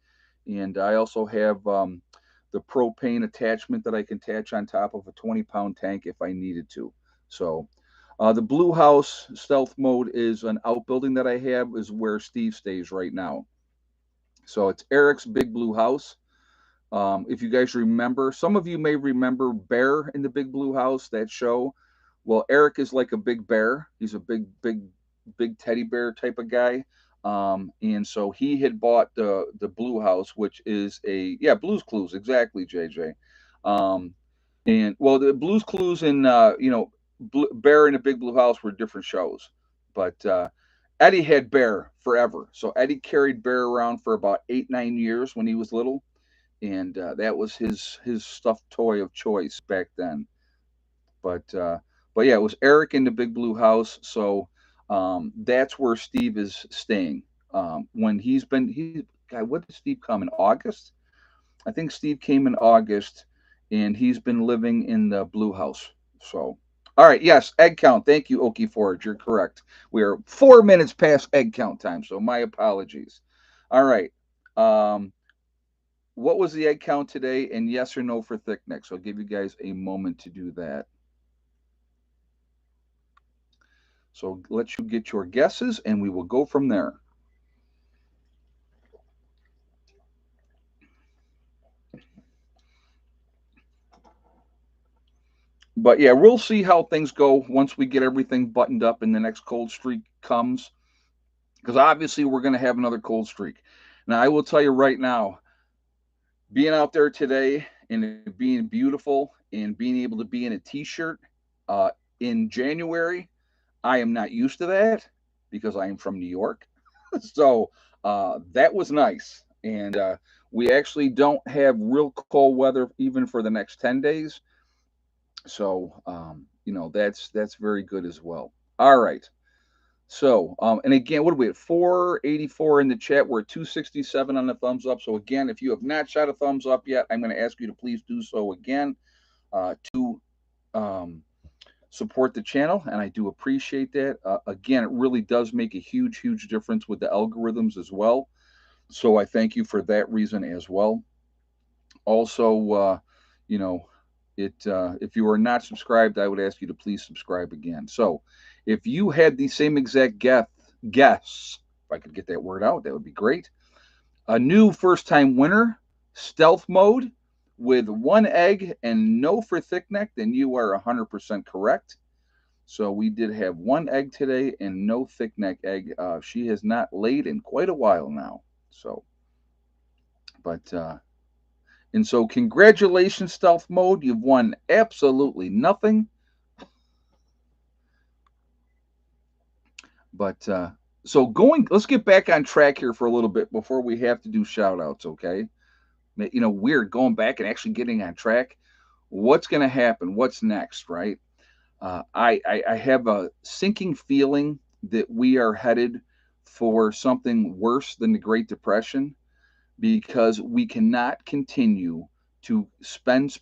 and I also have the propane attachment that I can attach on top of a 20-pound tank if I needed to. So the Blue House stealth mode is an outbuilding that I have, is where Steve stays right now. So it's Eric's Big Blue House. If you guys remember, some of you may remember Bear in the Big Blue House, that show. Well, Eric is like a big bear. He's a big teddy bear type of guy. And so he had bought the Blue House, which is Blues Clues, exactly, JJ. Um, and well, the Blues Clues and Bear in the Big Blue House were different shows, but Eddie had Bear forever. So Eddie carried Bear around for about 8 9 years when he was little, and that was his stuffed toy of choice back then. But yeah, it was Eric in the Big Blue House. So that's where Steve is staying. When God, what did Steve come in August? I think Steve came in August, and he's been living in the Blue House. So, all right, yes, egg count. Thank you, Okie Forge. You're correct. We are 4 minutes past egg count time, so my apologies. All right. Um, what was the egg count today? And yes or no for thick neck. So I'll give you guys a moment to do that. So let you get your guesses, and we will go from there. But yeah, we'll see how things go once we get everything buttoned up and the next cold streak comes. Because obviously we're going to have another cold streak. Now, I will tell you right now, being out there today and it being beautiful and being able to be in a t-shirt uh, in January, I am not used to that because I am from New York. So that was nice. And we actually don't have real cold weather even for the next 10 days. So, that's very good as well. All right. So, and again, what are we at? 484 in the chat. We're at 267 on the thumbs up. So, again, if you have not shot a thumbs up yet, I'm going to ask you to please do so again to um, support the channel. And I do appreciate that. Again, it really does make a huge, huge difference with the algorithms as well. So, I thank you for that reason as well. Also, you know, if you are not subscribed, I would ask you to please subscribe again. So, if you had the same exact guess, if I could get that word out, that would be great. A new first time winner, stealth mode, with one egg and no for thick neck, then you are 100% correct. So we did have one egg today and no thick neck egg. She has not laid in quite a while now. So, but and so, congratulations, Stealth Mode. You've won absolutely nothing. But so let's get back on track here for a little bit before we have to do shout outs, okay? Weird going back and actually getting on track. What's going to happen? What's next, right? I have a sinking feeling that we are headed for something worse than the Great Depression because we cannot continue to spend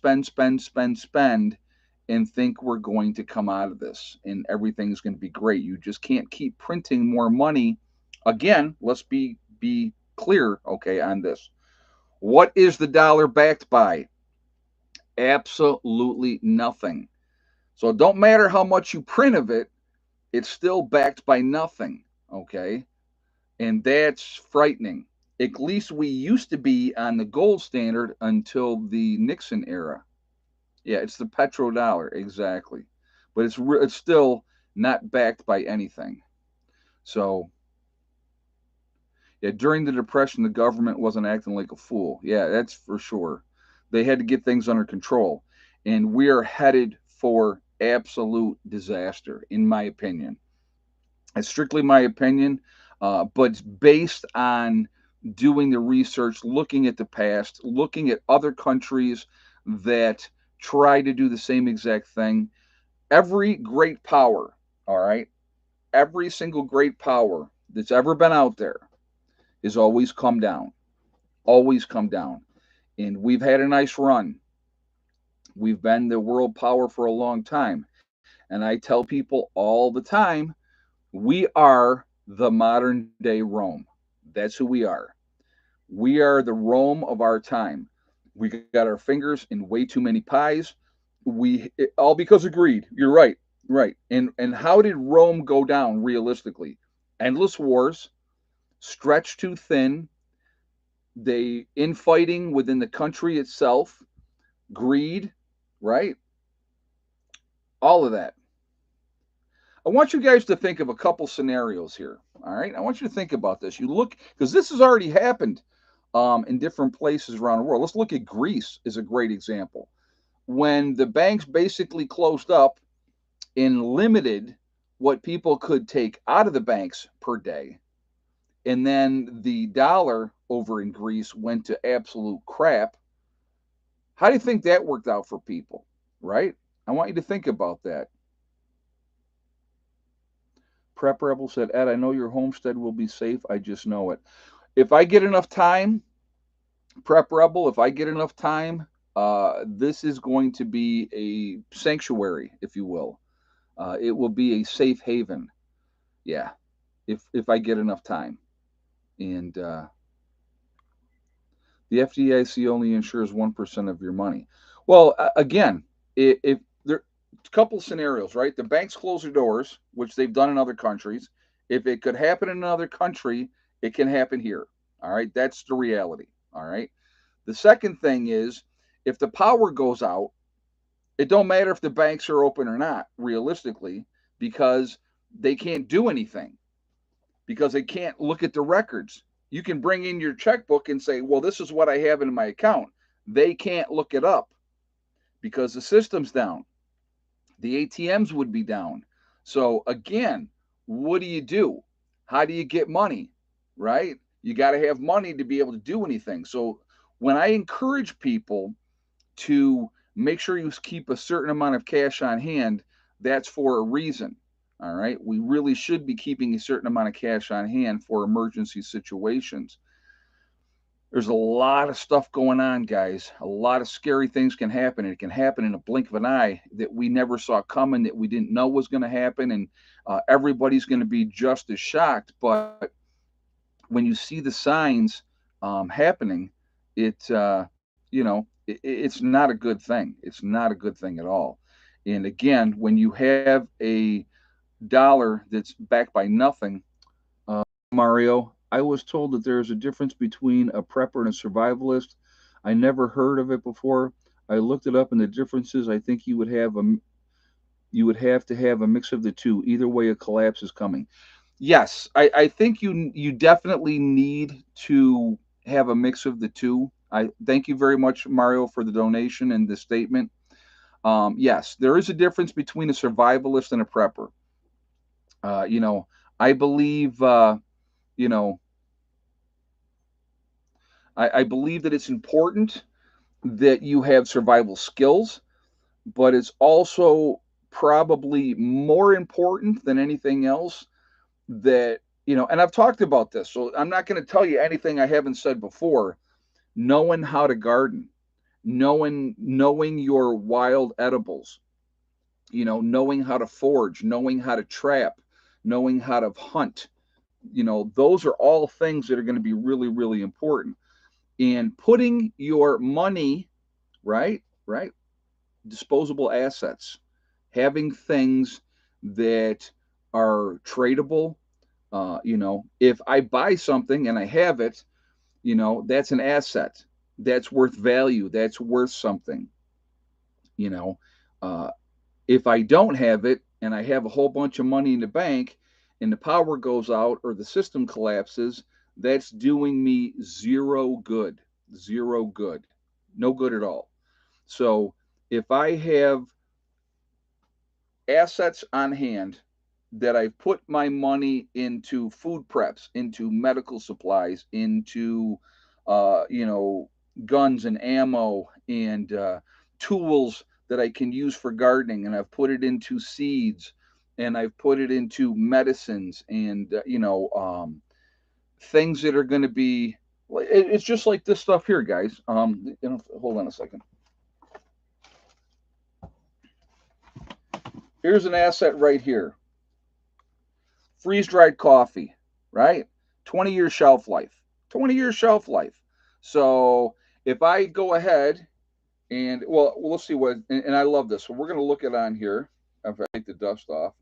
and think we're going to come out of this and everything's going to be great. You just can't keep printing more money. Again, let's be clear, okay, on this. What is the dollar backed by? Absolutely nothing. So it don't matter how much you print of it, it's still backed by nothing, okay? And that's frightening. At least we used to be on the gold standard until the Nixon era. Yeah, it's the petrodollar, exactly. But it's still not backed by anything. So, yeah, during the Depression, the government wasn't acting like a fool. Yeah, that's for sure. They had to get things under control. And we are headed for absolute disaster, in my opinion. It's strictly my opinion, but it's based on doing the research, looking at the past, looking at other countries that try to do the same exact thing. Every great power, all right, every single great power that's ever been out there has always come down, always come down. And we've had a nice run. We've been the world power for a long time. And I tell people all the time, we are the modern day Rome. That's who we are. We are the Rome of our time. We got our fingers in way too many pies. All because of greed. You're right, right. And how did Rome go down realistically? Endless wars, stretched too thin. They infighting within the country itself, greed, right? All of that. I want you guys to think of a couple scenarios here. All right, I want you to think about this. You look because this has already happened in different places around the world. Let's look at Greece as a great example. When the banks basically closed up and limited what people could take out of the banks per day, and then the dollar over in Greece went to absolute crap. How do you think that worked out for people? Right? I want you to think about that. Prep Rebel said, Ed, I know your homestead will be safe. I just know it. If I get enough time, Prep Rebel, if I get enough time, this is going to be a sanctuary, if you will. It will be a safe haven. Yeah, if I get enough time. And the FDIC only insures 1% of your money. Well, again, if there a couple scenarios, right? The banks close their doors, which they've done in other countries. If it could happen in another country, it can happen here. All right, that's the reality. All right. The second thing is, if the power goes out, it don't matter if the banks are open or not, realistically, because they can't do anything because they can't look at the records. You can bring in your checkbook and say, well, this is what I have in my account. They can't look it up because the system's down. The ATMs would be down. So again, what do? How do you get money? Right? You got to have money to be able to do anything. So when I encourage people to make sure you keep a certain amount of cash on hand, that's for a reason. All right. We really should be keeping a certain amount of cash on hand for emergency situations. There's a lot of stuff going on, guys. A lot of scary things can happen, and it can happen in a blink of an eye that we never saw coming, that we didn't know was going to happen, and everybody's going to be just as shocked. But when you see the signs happening, it it's not a good thing. It's not a good thing at all. And again, when you have a dollar that's backed by nothing, Mario, I was told that there is a difference between a prepper and a survivalist. I never heard of it before. I looked it up, and the differences. I think you would have to have a mix of the two. Either way, a collapse is coming. Yes, I think you definitely need to have a mix of the two. I thank you very much, Mario, for the donation and the statement. Yes, there is a difference between a survivalist and a prepper. You know, I believe you know I believe that it's important that you have survival skills, but it's also probably more important than anything else that, and I've talked about this, so I'm not going to tell you anything I haven't said before. Knowing how to garden, knowing your wild edibles, knowing how to forage, knowing how to trap, knowing how to hunt, those are all things that are going to be really, really important. And putting your money, right, disposable assets, having things that are tradable. If I buy something and I have it, that's an asset. That's worth value. That's worth something. You know, uh, if I don't have it and I have a whole bunch of money in the bank and the power goes out or the system collapses, that's doing me zero good. Zero good. No good at all. So if I have assets on hand that I've put my money into food preps, into medical supplies, into uh, you know guns and ammo and tools that I can use for gardening, and I've put it into seeds, and I've put it into medicines, and things that are going to be. It's just like this stuff here, guys. Hold on a second. Here's an asset right here. Freeze dried coffee, right? 20-year shelf life. 20-year shelf life. So if I go ahead and, well, let's see what, and I love this. So we're going to look it on here. If I take the dust off.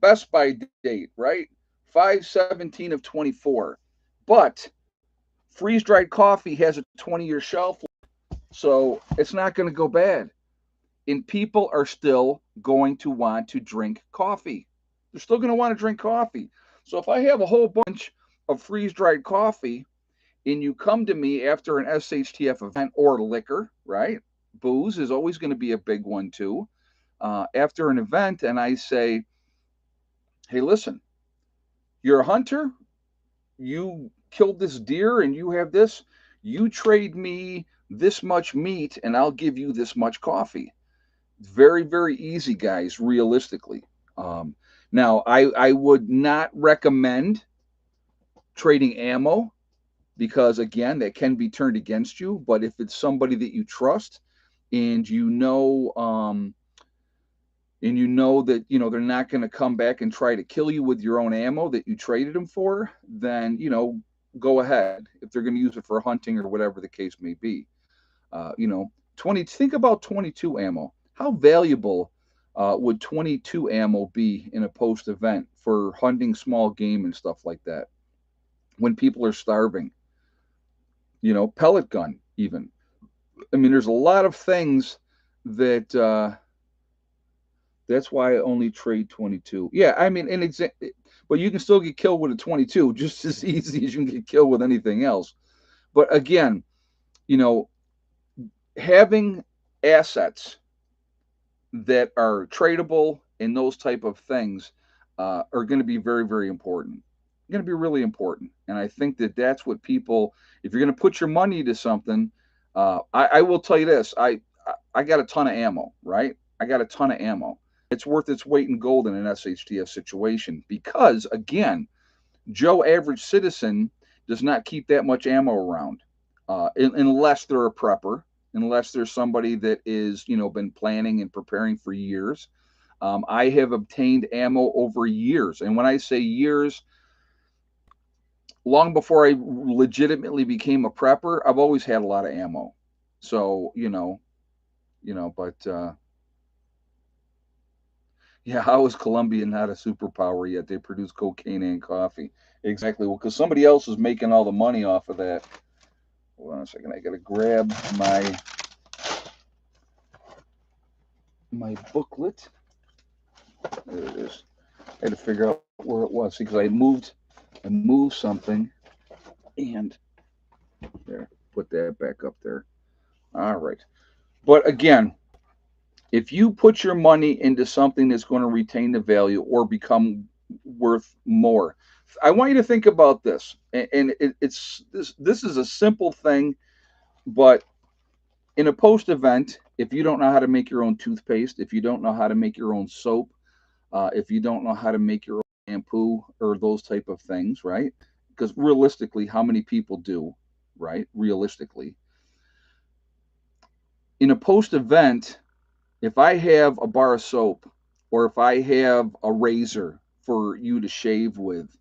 Best by date, right? 5/17 of 24. But freeze dried coffee has a 20-year shelf life. So it's not going to go bad. And people are still going to want to drink coffee. They're still going to want to drink coffee. So if I have a whole bunch of freeze dried coffee and you come to me after an SHTF event or liquor, right? Booze is always going to be a big one too. After an event, and I say, hey, listen, you're a hunter, you killed this deer and you have this, you trade me this much meat and I'll give you this much coffee. Very, very easy, guys, realistically. Um, Now, I would not recommend trading ammo because, again, that can be turned against you. But if it's somebody that you trust and that they're not going to come back and try to kill you with your own ammo that you traded them for, then go ahead if they're going to use it for hunting or whatever the case may be. 20. Think about 22 ammo. How valuable would 22 ammo be in a post event for hunting small game and stuff like that when people are starving? Pellet gun, even. I mean, there's a lot of things that that's why I only trade 22. Yeah, I mean, but you can still get killed with a 22 just as easy as you can get killed with anything else. But again, you know, having assets that are tradable and those type of things are going to be very, very important. going to be really important. And I think that that's what people, if you're going to put your money to something, I will tell you this: I got a ton of ammo, right? I got a ton of ammo. It's worth its weight in gold in an SHTF situation because, again, Joe average citizen does not keep that much ammo around, unless they're a prepper, unless there's somebody that is, been planning and preparing for years. I have obtained ammo over years, and when I say years, long before I legitimately became a prepper, I've always had a lot of ammo. So but yeah, how is Colombia not a superpower yet? They produce cocaine and coffee. Exactly. Well, because somebody else is making all the money off of that. Hold on a second. I gotta grab my booklet. There it is. I had to figure out where it was because I moved something, and there, put that back up there. All right. But again, if you put your money into something that's going to retain the value or become worth more, I want you to think about this. And it's this is a simple thing, but in a post event, if you don't know how to make your own toothpaste, if you don't know how to make your own soap, if you don't know how to make your own shampoo or those type of things, right? Because realistically, how many people do, right? Realistically, in a post event, if I have a bar of soap or if I have a razor for you to shave with,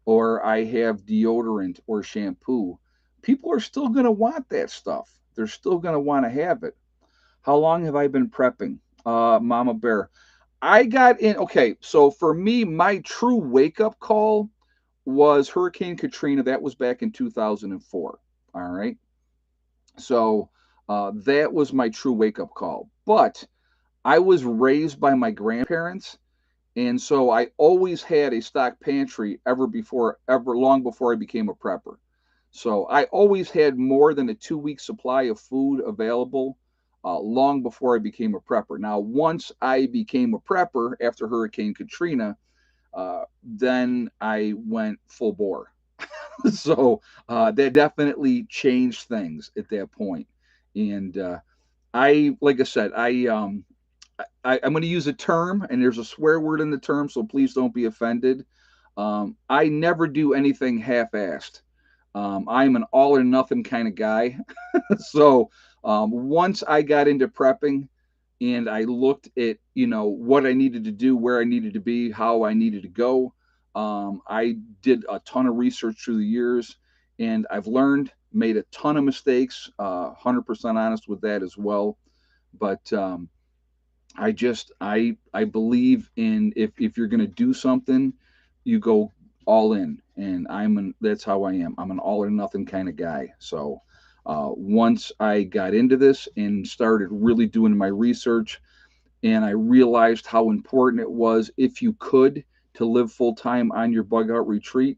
or I have deodorant or shampoo, people are still going to want that stuff. They're still going to want to have it. How long have I been prepping? Mama Bear. I got in. Okay, so for me, my true wake up call was Hurricane Katrina. That was back in 2004. All right. So that was my true wake up call. But I was raised by my grandparents, and so I always had a stock pantry ever long before I became a prepper. So I always had more than a 2 week supply of food available long before I became a prepper. Now, once I became a prepper after Hurricane Katrina, then I went full bore. So that definitely changed things at that point. And like I said, I'm going to use a term, and there's a swear word in the term, so please don't be offended. I never do anything half-assed. I'm an all or nothing kind of guy. So once I got into prepping and I looked at, what I needed to do, where I needed to be, how I needed to go, I did a ton of research through the years, and I've learned, made a ton of mistakes, 100% honest with that as well. But I believe in, if you're going to do something, you go all in, and that's how I am. I'm an all or nothing kind of guy. So once I got into this and started really doing my research, and I realized how important it was, if you could, to live full time on your bug out retreat,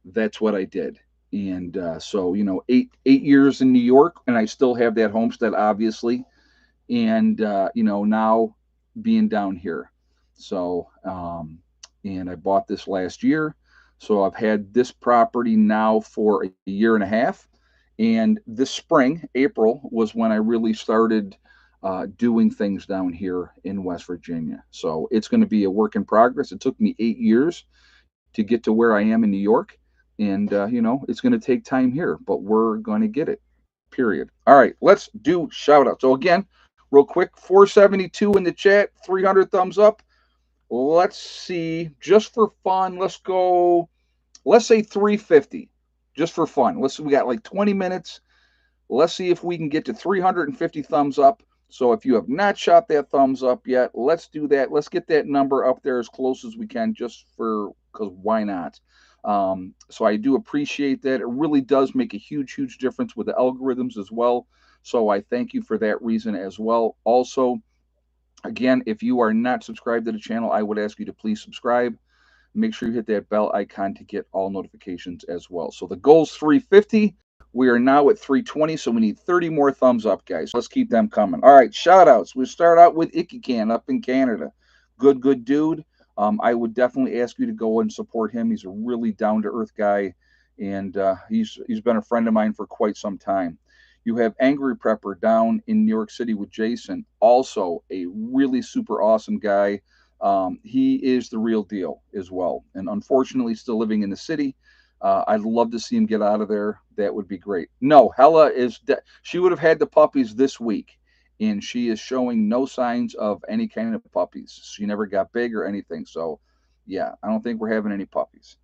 that's what I did. And so, 8 years in New York, and I still have that homestead, obviously, and now being down here. So and I bought this last year, so I've had this property now for a year and a half. And this spring, April, was when I really started doing things down here in West Virginia. So it's going to be a work in progress. It took me 8 years to get to where I am in New York, and it's going to take time here, but we're going to get it. Period. All right, let's do shout outs. So again, real quick, 472 in the chat, 300 thumbs up. Let's see, just for fun, let's go, let's say 350, just for fun. We got like 20 minutes. Let's see if we can get to 350 thumbs up. So if you have not shot that thumbs up yet, let's do that. Let's get that number up there as close as we can, just because why not? So I do appreciate that. It really does make a huge, huge difference with the algorithms as well. So I thank you for that reason as well. Also, again, if you are not subscribed to the channel, I would ask you to please subscribe. Make sure you hit that bell icon to get all notifications as well. So the goal's 350. We are now at 320, so we need 30 more thumbs up, guys. Let's keep them coming. All right, shout outs. We start out with Icky Can up in Canada. Good dude. I would definitely ask you to go and support him. He's a really down to earth guy, and he's been a friend of mine for quite some time. You have Angry Prepper down in New York City with Jason, also a really super awesome guy. He is the real deal as well, and unfortunately, still living in the city. I'd love to see him get out of there. That would be great. No, Hella is. She would have had the puppies this week, and she is showing no signs of any kind of puppies. She never got big or anything. So, yeah, I don't think we're having any puppies.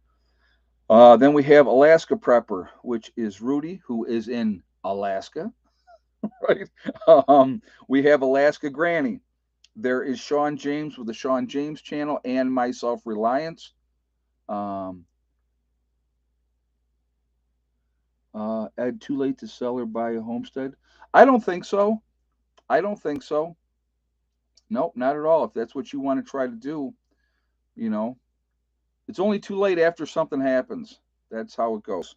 Then we have Alaska Prepper, which is Rudy, who is in Alaska, right? We have Alaska Granny. There is Sean James with the Sean James channel and My Self Reliance. Um, Ed, too late to sell or buy a homestead? I don't think so. I don't think so. Nope, not at all. If that's what you want to try to do, you know, it's only too late after something happens. That's how it goes.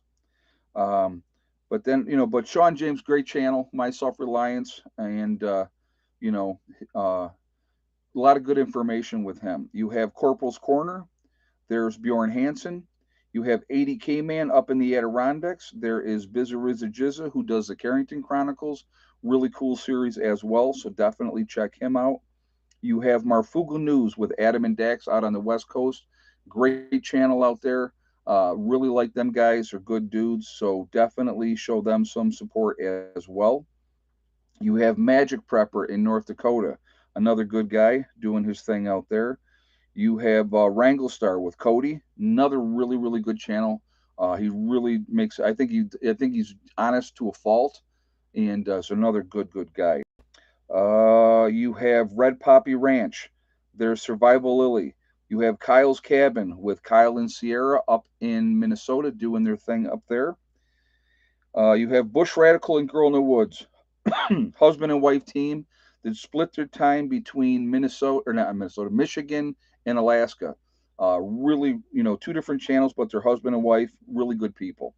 Um, but then, but Sean James, great channel, My Self Reliance, and, you know, a lot of good information with him. You have Corporal's Corner. There's Bjorn Hansen. You have 80K Man up in the Adirondacks. There is Bizarrizza Jizza, who does the Carrington Chronicles. Really cool series as well, so definitely check him out. You have Marfugo News with Adam and Dax out on the West Coast. Great channel out there. Really like them guys. Are good dudes. So definitely show them some support as well. You have Magic Prepper in North Dakota. Another good guy doing his thing out there. You have Wrangle Star with Cody. Another really, really good channel. He really makes. I think he's honest to a fault, and so another good guy. You have Red Poppy Ranch. There's Survival Lily. You have Kyle's Cabin with Kyle and Sierra up in Minnesota doing their thing up there. You have Bush Radical and Girl in the Woods, husband and wife team that split their time between Minnesota, or not Minnesota, Michigan and Alaska. Really, two different channels, but they're husband and wife, really good people.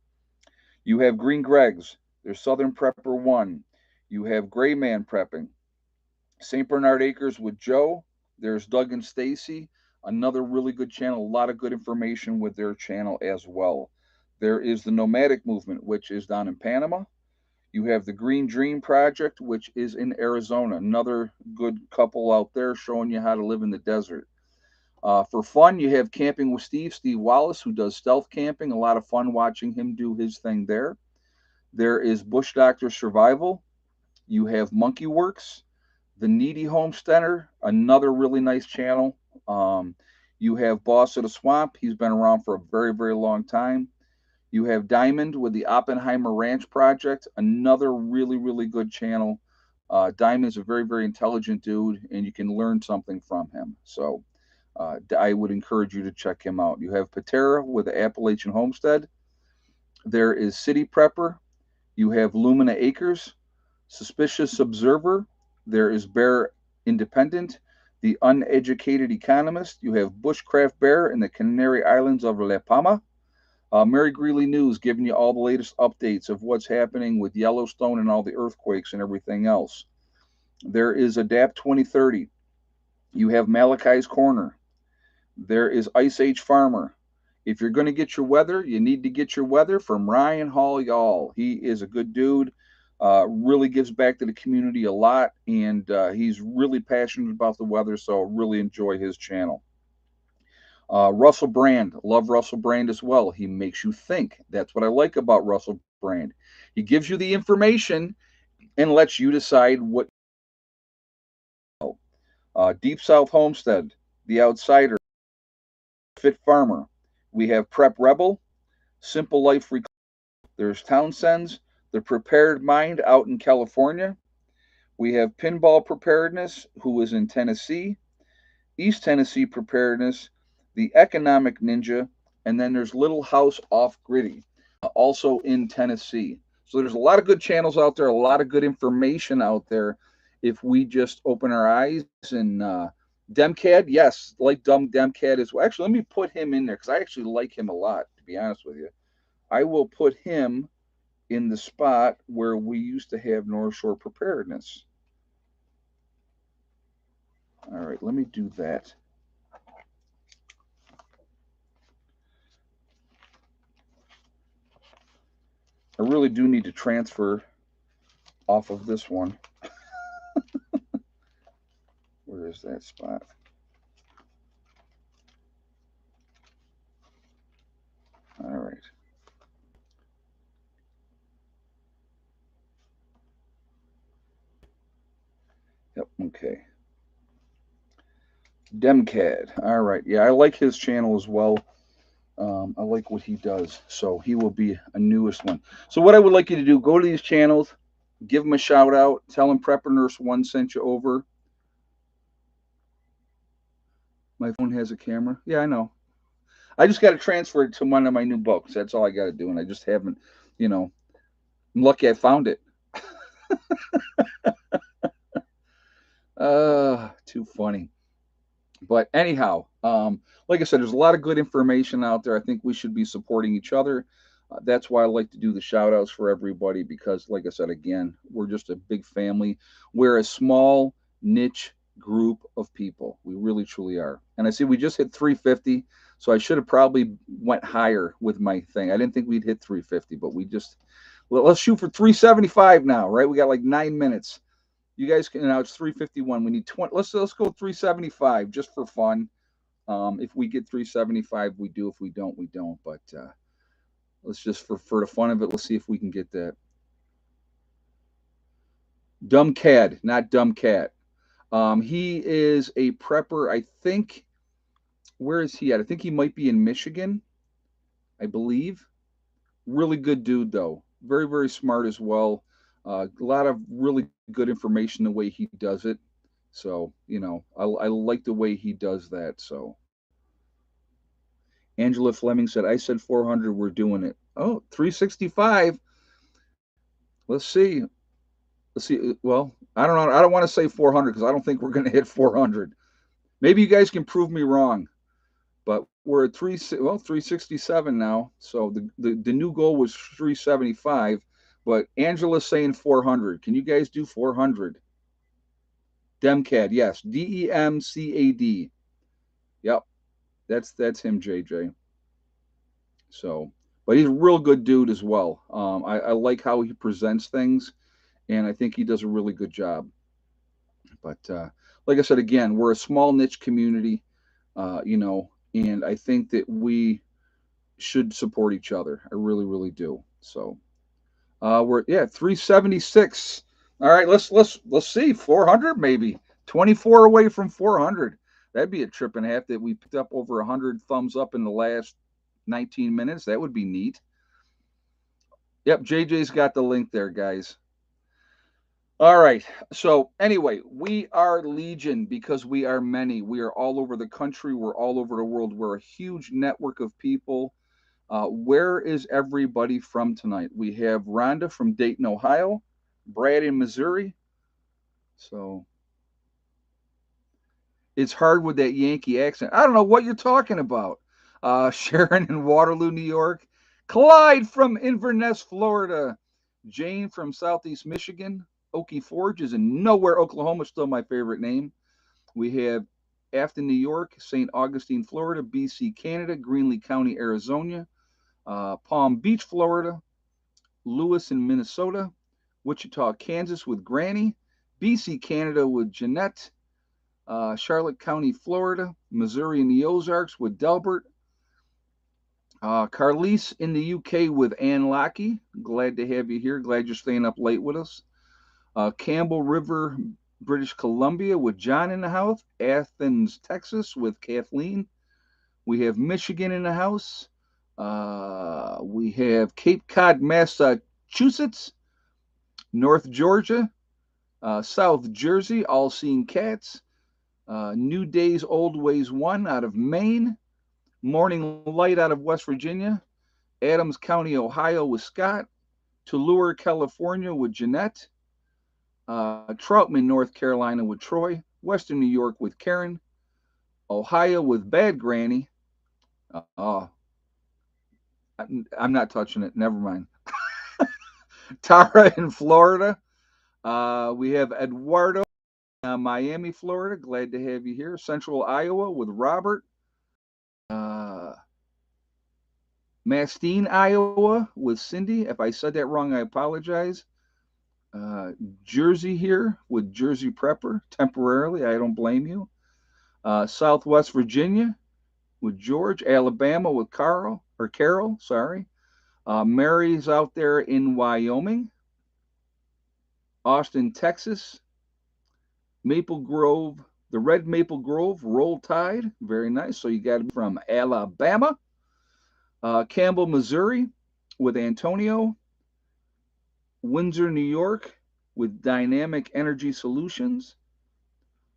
You have Green Greg's. There's Southern Prepper One. You have Gray Man Prepping. St. Bernard Acres with Joe. There's Doug and Stacy, another really good channel. A lot of good information with their channel as well. There is the Nomadic Movement, which is down in Panama. You have the Green Dream Project, which is in Arizona. Another good couple out there showing you how to live in the desert. For fun, you have Camping with Steve Wallace, who does stealth camping. A lot of fun watching him do his thing there. There is Bush Doctor Survival. You have Monkey Works. The Needy Homesteader, another really nice channel. You have Boss of the Swamp. He's been around for a very, very long time. You have Diamond with the Oppenheimer Ranch Project, another really, really good channel. Diamond's a very, very intelligent dude, and you can learn something from him. So I would encourage you to check him out. You have Patera with the Appalachian Homestead. There is City Prepper. You have Lumina Acres, Suspicious Observer. There is Bear Independent, The Uneducated Economist. You have Bushcraft Bear in the Canary Islands of La Palma. Mary Greeley News giving you all the latest updates of what's happening with Yellowstone and all the earthquakes and everything else. There is Adapt 2030. You have Malachi's Corner. There is Ice Age Farmer. If you're going to get your weather, you need to get your weather from Ryan Hall Y'all. He is a good dude, really gives back to the community a lot, and he's really passionate about the weather, so really enjoy his channel. Russell Brand, love Russell Brand as well. He makes you think. That's what I like about Russell Brand. He gives you the information and lets you decide what. Deep South Homestead, The Outsider, Fit Farmer. We have Prep Rebel, Simple Life. There's Townsend's, The Prepared Mind out in California. We have Pinball Preparedness, who is in Tennessee. East Tennessee Preparedness, The Economic Ninja, and then there's Little House Off Gritty, also in Tennessee. So there's a lot of good channels out there, a lot of good information out there. If we just open our eyes and Demcad, yes, like Dumb Demcad as well. Actually, let me put him in there because I actually like him a lot, to be honest with you. I will put him in the spot where we used to have North Shore Preparedness. All right, let me do that. really do need to transfer off of this one. Where is that spot? All right. Yep. Okay. Demcad. All right. Yeah, I like his channel as well. I like what he does. So he will be a newest one. So what I would like you to do, go to these channels, give them a shout out, tell them Prepper Nurse 1 sent you over. My phone has a camera. Yeah, I know. I just got to transfer it to one of my new books. That's all I got to do. And I just haven't, you know, I'm lucky I found it. Too funny. But anyhow, like I said, there's a lot of good information out there. I think we should be supporting each other. That's why I like to do the shout outs for everybody because, like I said, again, we're just a big family. We're a small niche group of people. We really, truly are. And I see we just hit 350. So I should have probably went higher with my thing. I didn't think we'd hit 350, but we just, well, let's shoot for 375 now, right? We got like 9 minutes. You guys can now. It's 351. We need 20. Let's go 375 just for fun. If we get 375, we do. If we don't, we don't. But let's just for the fun of it. Let's see if we can get that. Dumb Cad, not Dumb Cat. He is a prepper. I think. Where is he at? I think he might be in Michigan. I believe. Really good dude though. Very very smart as well. A lot of really good information the way he does it. So, I like the way he does that. So, Angela Fleming said, I said 400, we're doing it. Oh, 365. Let's see. Let's see. Well, I don't know. I don't want to say 400 because I don't think we're going to hit 400. Maybe you guys can prove me wrong, but we're at 367 now. So the new goal was 375, but Angela's saying 400. Can you guys do 400? Demcad, yes. DEMCAD. Yep. That's him, JJ. So, but he's a real good dude as well. I like how he presents things, and I think he does a really good job. But like I said, again, we're a small niche community, and I think that we should support each other. I really, really do. So we're 376. All right, let's see 400 maybe 24 away from 400. That'd be a trip and a half that we picked up over 100 thumbs up in the last 19 minutes. That would be neat. Yep, JJ's got the link there, guys. All right. So, anyway, we are Legion because we are many. We are all over the country. We're all over the world. We're a huge network of people. Where is everybody from tonight? We have Rhonda from Dayton, Ohio, Brad in Missouri. So, it's hard with that Yankee accent. I don't know what you're talking about. Sharon in Waterloo, New York. Clyde from Inverness, Florida. Jane from Southeast Michigan. Okie Forge is in Nowhere, Oklahoma, still my favorite name. We have Afton, New York, St. Augustine, Florida, BC, Canada, Greenlee County, Arizona, Palm Beach, Florida, Lewis in Minnesota, Wichita, Kansas with Granny, BC, Canada with Jeanette, Charlotte County, Florida, Missouri in the Ozarks with Delbert, Carlise in the UK with Ann Lockey. Glad to have you here. Glad you're staying up late with us. Campbell River, British Columbia with John in the house. Athens, Texas with Kathleen. We have Michigan in the house. We have Cape Cod, Massachusetts. North Georgia. South Jersey, All Seeing Cats. New Days, Old Ways 1 out of Maine. Morning Light out of West Virginia. Adams County, Ohio with Scott. Tulare, California with Jeanette. Troutman, North Carolina with Troy. Western New York with Karen. Ohio with Bad Granny. I'm not touching it. Never mind. Tara in Florida. We have Eduardo, Miami, Florida. Glad to have you here. Central Iowa with Robert. Mastine, Iowa, with Cindy. If I said that wrong, I apologize. Uh, Jersey here with Jersey Prepper temporarily. I don't blame you. Southwest Virginia with George. Alabama with Carol. Sorry. Mary's out there in Wyoming. Austin, Texas. Maple Grove, the Red Maple Grove Roll Tide. Very nice. So you got to be from Alabama. Campbell, Missouri with Antonio. Windsor, New York with Dynamic Energy Solutions.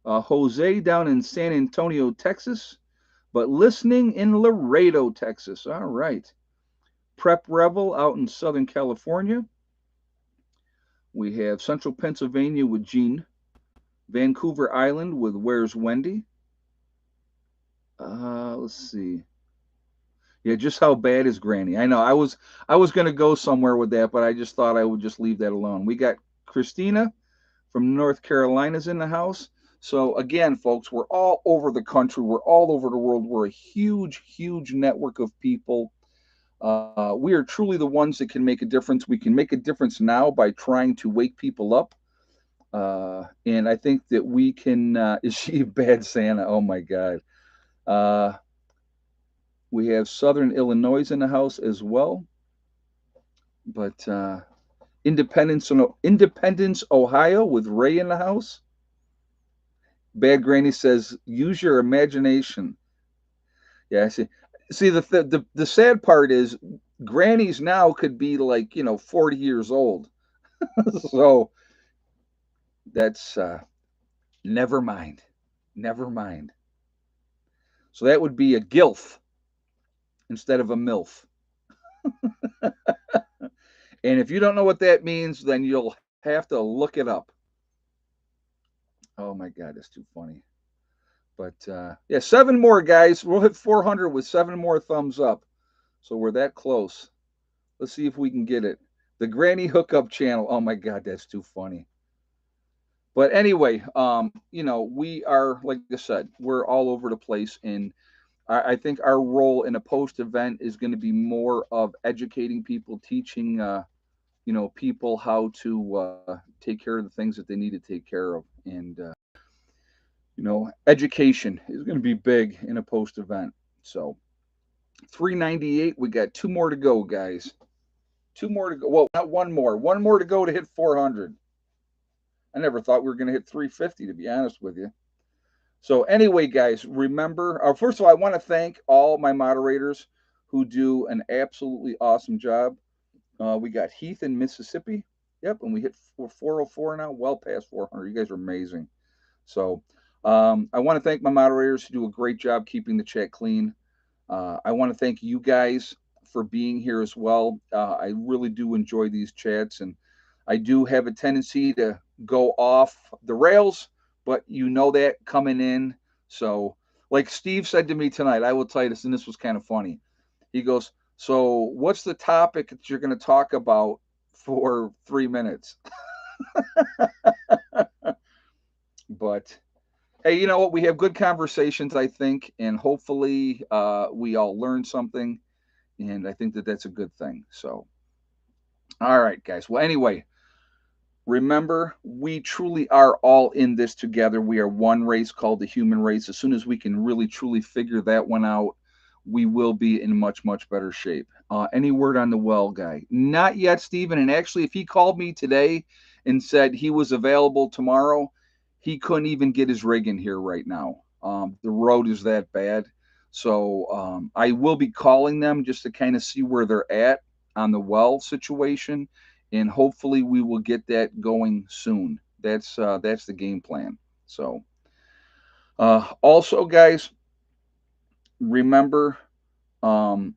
Jose down in San Antonio, Texas, but listening in Laredo, Texas. All right. Prep Revel out in Southern California. We have Central Pennsylvania with Gene. Vancouver Island with Where's Wendy. Let's see. Yeah, just how bad is Granny? I know I was gonna go somewhere with that, but I just thought I would just leave that alone. We got Christina from North Carolina's in the house. So again, folks, we're all over the country. We're all over the world. We're a huge, huge network of people. We are truly the ones that can make a difference. We can make a difference now by trying to wake people up. And I think that we can. Is she a bad Santa? Oh my God. Uh, we have Southern Illinois in the house as well. But Independence, Ohio, with Ray in the house. Bad Granny says, "Use your imagination." Yeah, I see. See, the sad part is, grannies now could be like 40 years old. So that's never mind, never mind. So that would be a gilf instead of a milf. And if you don't know what that means, then you'll have to look it up. Oh my God, that's too funny. But yeah, seven more guys. We'll hit 400 with seven more thumbs up. So we're that close. Let's see if we can get it. The Granny Hookup Channel. Oh my God, that's too funny. But anyway, we are, like I said, we're all over the place, and I think our role in a post event is going to be more of educating people, teaching, people how to take care of the things that they need to take care of, and education is going to be big in a post event. So 398, we got two more to go, guys. Two more to go. Well, not one more. One more to go to hit 400. I never thought we were going to hit 350, to be honest with you. So, anyway, guys, remember, first of all, I want to thank all my moderators who do an absolutely awesome job. We got Heath in Mississippi. Yep, and we hit 404 now, well past 400. You guys are amazing. So, I want to thank my moderators who do a great job keeping the chat clean. I want to thank you guys for being here as well. I really do enjoy these chats, and I do have a tendency to go off the rails, but you know that coming in. So, like Steve said to me tonight, I will tell you this, and this was kind of funny. He goes, "So, what's the topic that you're going to talk about for 3 minutes?" But hey, you know what? We have good conversations, I think, and hopefully we all learn something. And I think that that's a good thing. So, all right, guys. Well, anyway, remember, we truly are all in this together. We are one race called the human race. As soon as we can really, truly figure that one out, we will be in much, much better shape. Any word on the well guy? Not yet, Stephen. And actually, if he called me today and said he was available tomorrow, he couldn't even get his rig in here right now. The road is that bad. So I will be calling them just to kind of see where they're at on the well situation, and hopefully we will get that going soon. That's the game plan. So also, guys, remember, um,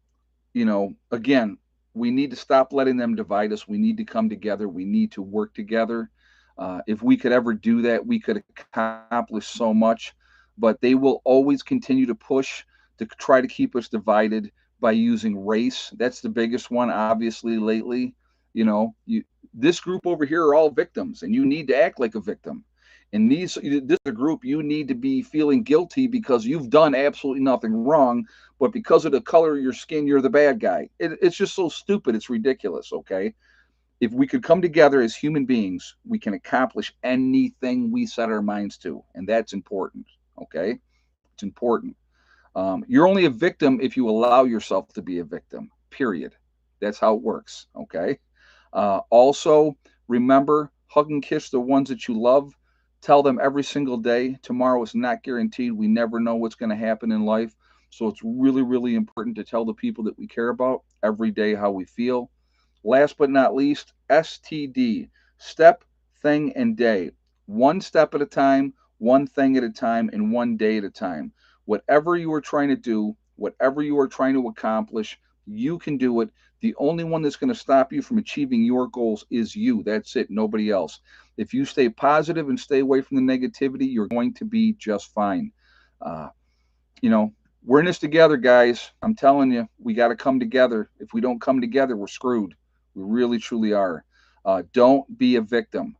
again, we need to stop letting them divide us. We need to come together. We need to work together. If we could ever do that, we could accomplish so much. But they will always continue to push to try to keep us divided by using race. That's the biggest one, obviously, lately. This group over here are all victims, and you need to act like a victim. And this is a group you need to be feeling guilty because you've done absolutely nothing wrong, but because of the color of your skin, you're the bad guy. It's just so stupid. It's ridiculous. Okay. If we could come together as human beings, we can accomplish anything we set our minds to. And that's important. Okay. It's important. You're only a victim if you allow yourself to be a victim, period. That's how it works. Okay. Also, remember, hug and kiss the ones that you love. Tell them every single day. Tomorrow is not guaranteed. We never know what's going to happen in life. So it's really, really important to tell the people that we care about every day how we feel. Last but not least, STD, step, thing, and day. One step at a time, one thing at a time, and one day at a time. Whatever you are trying to do, whatever you are trying to accomplish, you can do it. The only one that's going to stop you from achieving your goals is you. That's it, nobody else. If you stay positive and stay away from the negativity, you're going to be just fine. Uh, you know, we're in this together, guys. I'm telling you, we got to come together. If we don't come together, we're screwed. We really, truly are. Don't be a victim.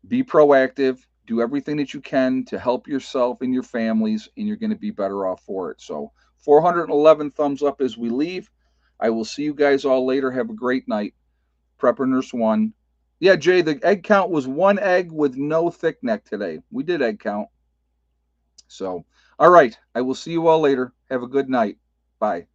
Be proactive. Do everything that you can to help yourself and your families, and you're going to be better off for it. So, 411 thumbs up as we leave. I will see you guys all later. Have a great night. Prepper Nurse 1. Yeah, Jay, the egg count was one egg with no thick neck today. We did egg count. So, all right. I will see you all later. Have a good night. Bye.